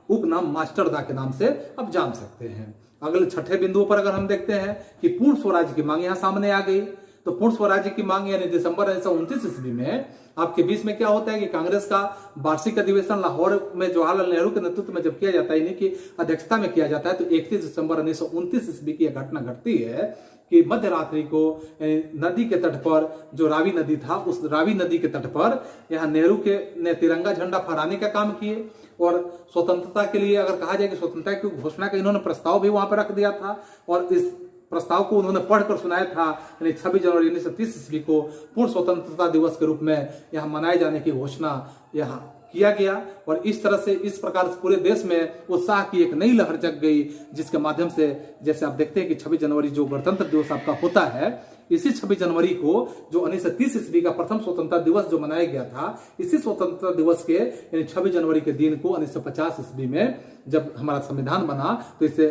उपनाम मास्टर दा के नाम से आप जान सकते हैं। अगले छठे बिंदु पर अगर हम देखते हैं कि पूर्ण स्वराज्य की मांग यहाँ सामने आ गई। तो पूर्ण स्वराज्य की मांग यानी दिसंबर 1929 ईस्वी में आपके बीच में क्या होता है कि कांग्रेस का वार्षिक अधिवेशन लाहौर में जवाहरलाल नेहरू के नेतृत्व में जब किया जाता है, इन्हीं की अध्यक्षता में किया जाता है, तो 31 दिसंबर 1929 ईस्वी की यह घटना घटती है कि मध्य रात्रि को नदी के तट पर जो रावी नदी था, उस रावी नदी के तट पर यहाँ नेहरू ने तिरंगा झंडा फहराने का काम किए। और स्वतंत्रता के लिए अगर कहा जाए कि स्वतंत्रता की घोषणा का इन्होंने प्रस्ताव भी वहां पर रख दिया था और इस प्रस्ताव को उन्होंने पढ़कर सुनाया था। यानी 26 जनवरी 1930 ईस्वी को पूर्ण स्वतंत्रता दिवस के रूप में यहाँ मनाए जाने की घोषणा यहाँ किया गया। और इस तरह से इस प्रकार से पूरे देश में उत्साह की एक नई लहर जग गई, जिसके माध्यम से जैसे आप देखते हैं कि 26 जनवरी जो गणतंत्र दिवस आपका होता है, इसी 26 जनवरी को जो 1930 ईस्वी का प्रथम स्वतंत्रता दिवस जो मनाया गया था, इसी स्वतंत्रता दिवस के यानी 26 जनवरी के दिन को 1950 ईस्वी में जब हमारा संविधान बना, तो इसे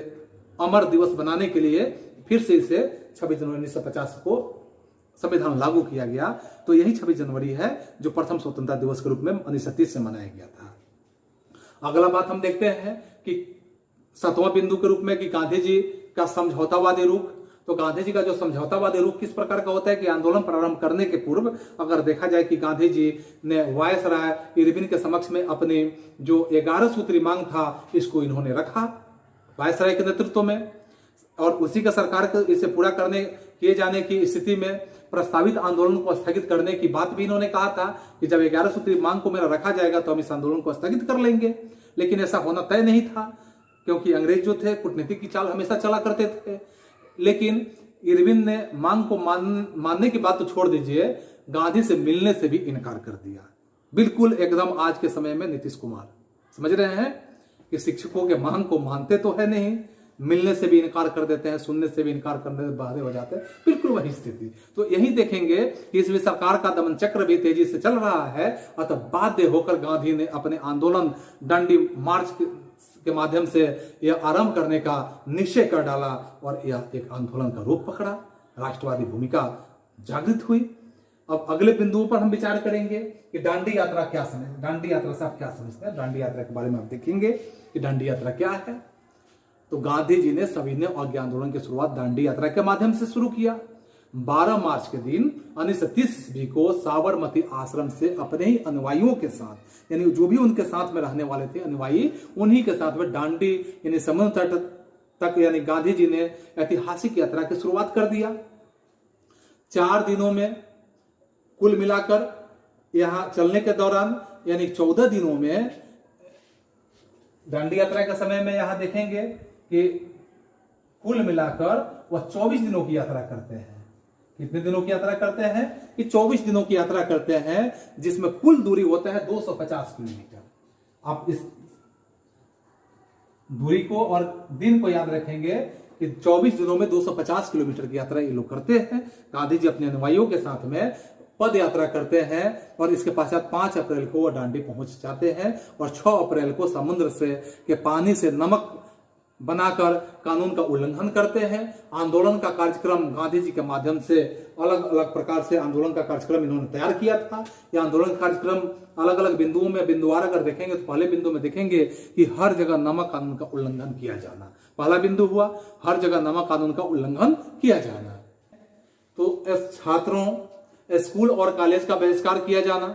अमर दिवस बनाने के लिए फिर से इसे 26 जनवरी 1950 को संविधान लागू किया गया। तो यही 26 जनवरी है जो प्रथम स्वतंत्रता दिवस के रूप में 1930 से मनाया गया था। अगला बात हम देखते हैं कि 7वां बिंदु के रूप में कि गांधी जी का समझौतावादी रुख। तो गांधी जी का जो समझौतावादी रुख किस प्रकार का होता है कि आंदोलन प्रारंभ करने के पूर्व अगर देखा जाए कि गांधी जी ने वायसराय इरविन के समक्ष में अपनी जो 11 सूत्री मांग था, इसको इन्होंने रखा वायसराय के नेतृत्व में। और उसी का सरकार को इसे पूरा किए जाने की स्थिति में प्रस्तावित आंदोलन को स्थगित करने की बात भी इन्होंने कहा था कि जब 11 सूत्री मांग को मेरा रखा जाएगा तो हम इस आंदोलन को स्थगित कर लेंगे। लेकिन ऐसा होना तय नहीं था, क्योंकि अंग्रेज जो थे कूटनीति की चाल हमेशा चला करते थे। लेकिन इरविन ने मांग को मानने की बात तो छोड़ दीजिए, गांधी से मिलने से भी इनकार कर दिया। बिल्कुल एकदम आज के समय में नीतीश कुमार समझ रहे हैं कि शिक्षकों के मांग को मानते तो है नहीं, मिलने से भी इनकार कर देते हैं, सुनने से भी इनकार करने से बाहर हो जाते हैं। बिल्कुल वही स्थिति। तो यही देखेंगे कि इसमें सरकार का दमन चक्र भी तेजी से चल रहा है। अतः बाध्य होकर गांधी ने अपने आंदोलन डांडी मार्च के माध्यम से यह आरंभ करने का निश्चय कर डाला और यह एक आंदोलन का रूप पकड़ा। राष्ट्रवादी भूमिका जागृत हुई। अब अगले बिंदुओं पर हम विचार करेंगे कि दांडी यात्रा क्या समझ, दांडी यात्रा से आप क्या समझते हैं। दांडी यात्रा के बारे में आप देखेंगे कि दांडी यात्रा क्या है। तो गांधी जी ने सविनय अवज्ञा आंदोलन की शुरुआत दांडी यात्रा के माध्यम से शुरू किया। 12 मार्च के दिन 1930 ईस्वी को साबरमती आश्रम से अपने ही अनुयायियों के साथ, यानी जो भी उनके साथ में रहने वाले थे अनुयायी, उन्हीं के साथ में दांडी यानी समुद्र तट तक यानी गांधी जी ने ऐतिहासिक यात्रा की शुरुआत कर दिया। 4 दिनों में कुल मिलाकर यहां चलने के दौरान यानी 14 दिनों में दांडी यात्रा के समय में यहां देखेंगे कि कुल मिलाकर वह 24 दिनों की यात्रा करते हैं। कितने दिनों की यात्रा करते हैं कि 24 दिनों की यात्रा करते हैं, जिसमें कुल दूरी होता है 250 किलोमीटर। आप इस दूरी को और दिन को याद रखेंगे कि 24 दिनों में 250 किलोमीटर की यात्रा ये लोग करते हैं। गांधी जी अपने अनुयायियों के साथ में पद यात्रा करते हैं और इसके पश्चात 5 अप्रैल को वह दांडी पहुंच जाते हैं और 6 अप्रैल को समुद्र से के पानी से नमक बनाकर कानून का उल्लंघन करते हैं। आंदोलन का कार्यक्रम गांधी जी के माध्यम से अलग अलग प्रकार से आंदोलन का कार्यक्रम इन्होंने तैयार किया था। यह आंदोलन कार्यक्रम अलग अलग बिंदुओं में बिंदुवार अगर देखेंगे तो पहले बिंदु में देखेंगे कि हर जगह नमक कानून का उल्लंघन किया जाना। पहला बिंदु हुआ हर जगह नमक कानून का उल्लंघन किया जाना। तो छात्रों, स्कूल और कॉलेज का बहिष्कार किया जाना।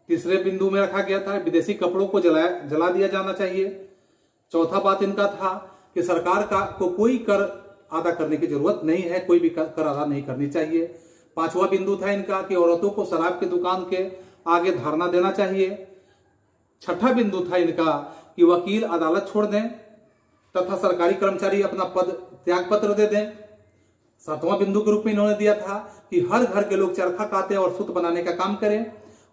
तीसरे बिंदु में रखा गया था विदेशी कपड़ों को जला दिया जाना चाहिए। चौथा बात इनका था कि सरकार को कोई कर अदा करने की जरूरत नहीं है, कोई भी कर अदा नहीं करनी चाहिए। 5वां बिंदु था इनका कि औरतों को शराब की दुकान के आगे धरना देना चाहिए। 6ठा बिंदु था इनका कि वकील अदालत छोड़ दें तथा सरकारी कर्मचारी अपना पद त्याग पत्र दे दें। 7वां बिंदु के रूप में इन्होंने दिया था कि हर घर के लोग चरखा काटे और सूत बनाने का काम करें।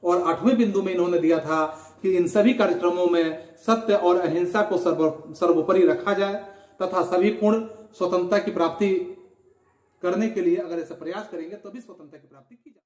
और 8वें बिंदु में इन्होंने दिया था कि इन सभी कार्यक्रमों में सत्य और अहिंसा को सर्वोपरि रखा जाए तथा सभी पूर्ण स्वतंत्रता की प्राप्ति करने के लिए अगर ऐसा प्रयास करेंगे तो भी स्वतंत्रता की प्राप्ति की जाए।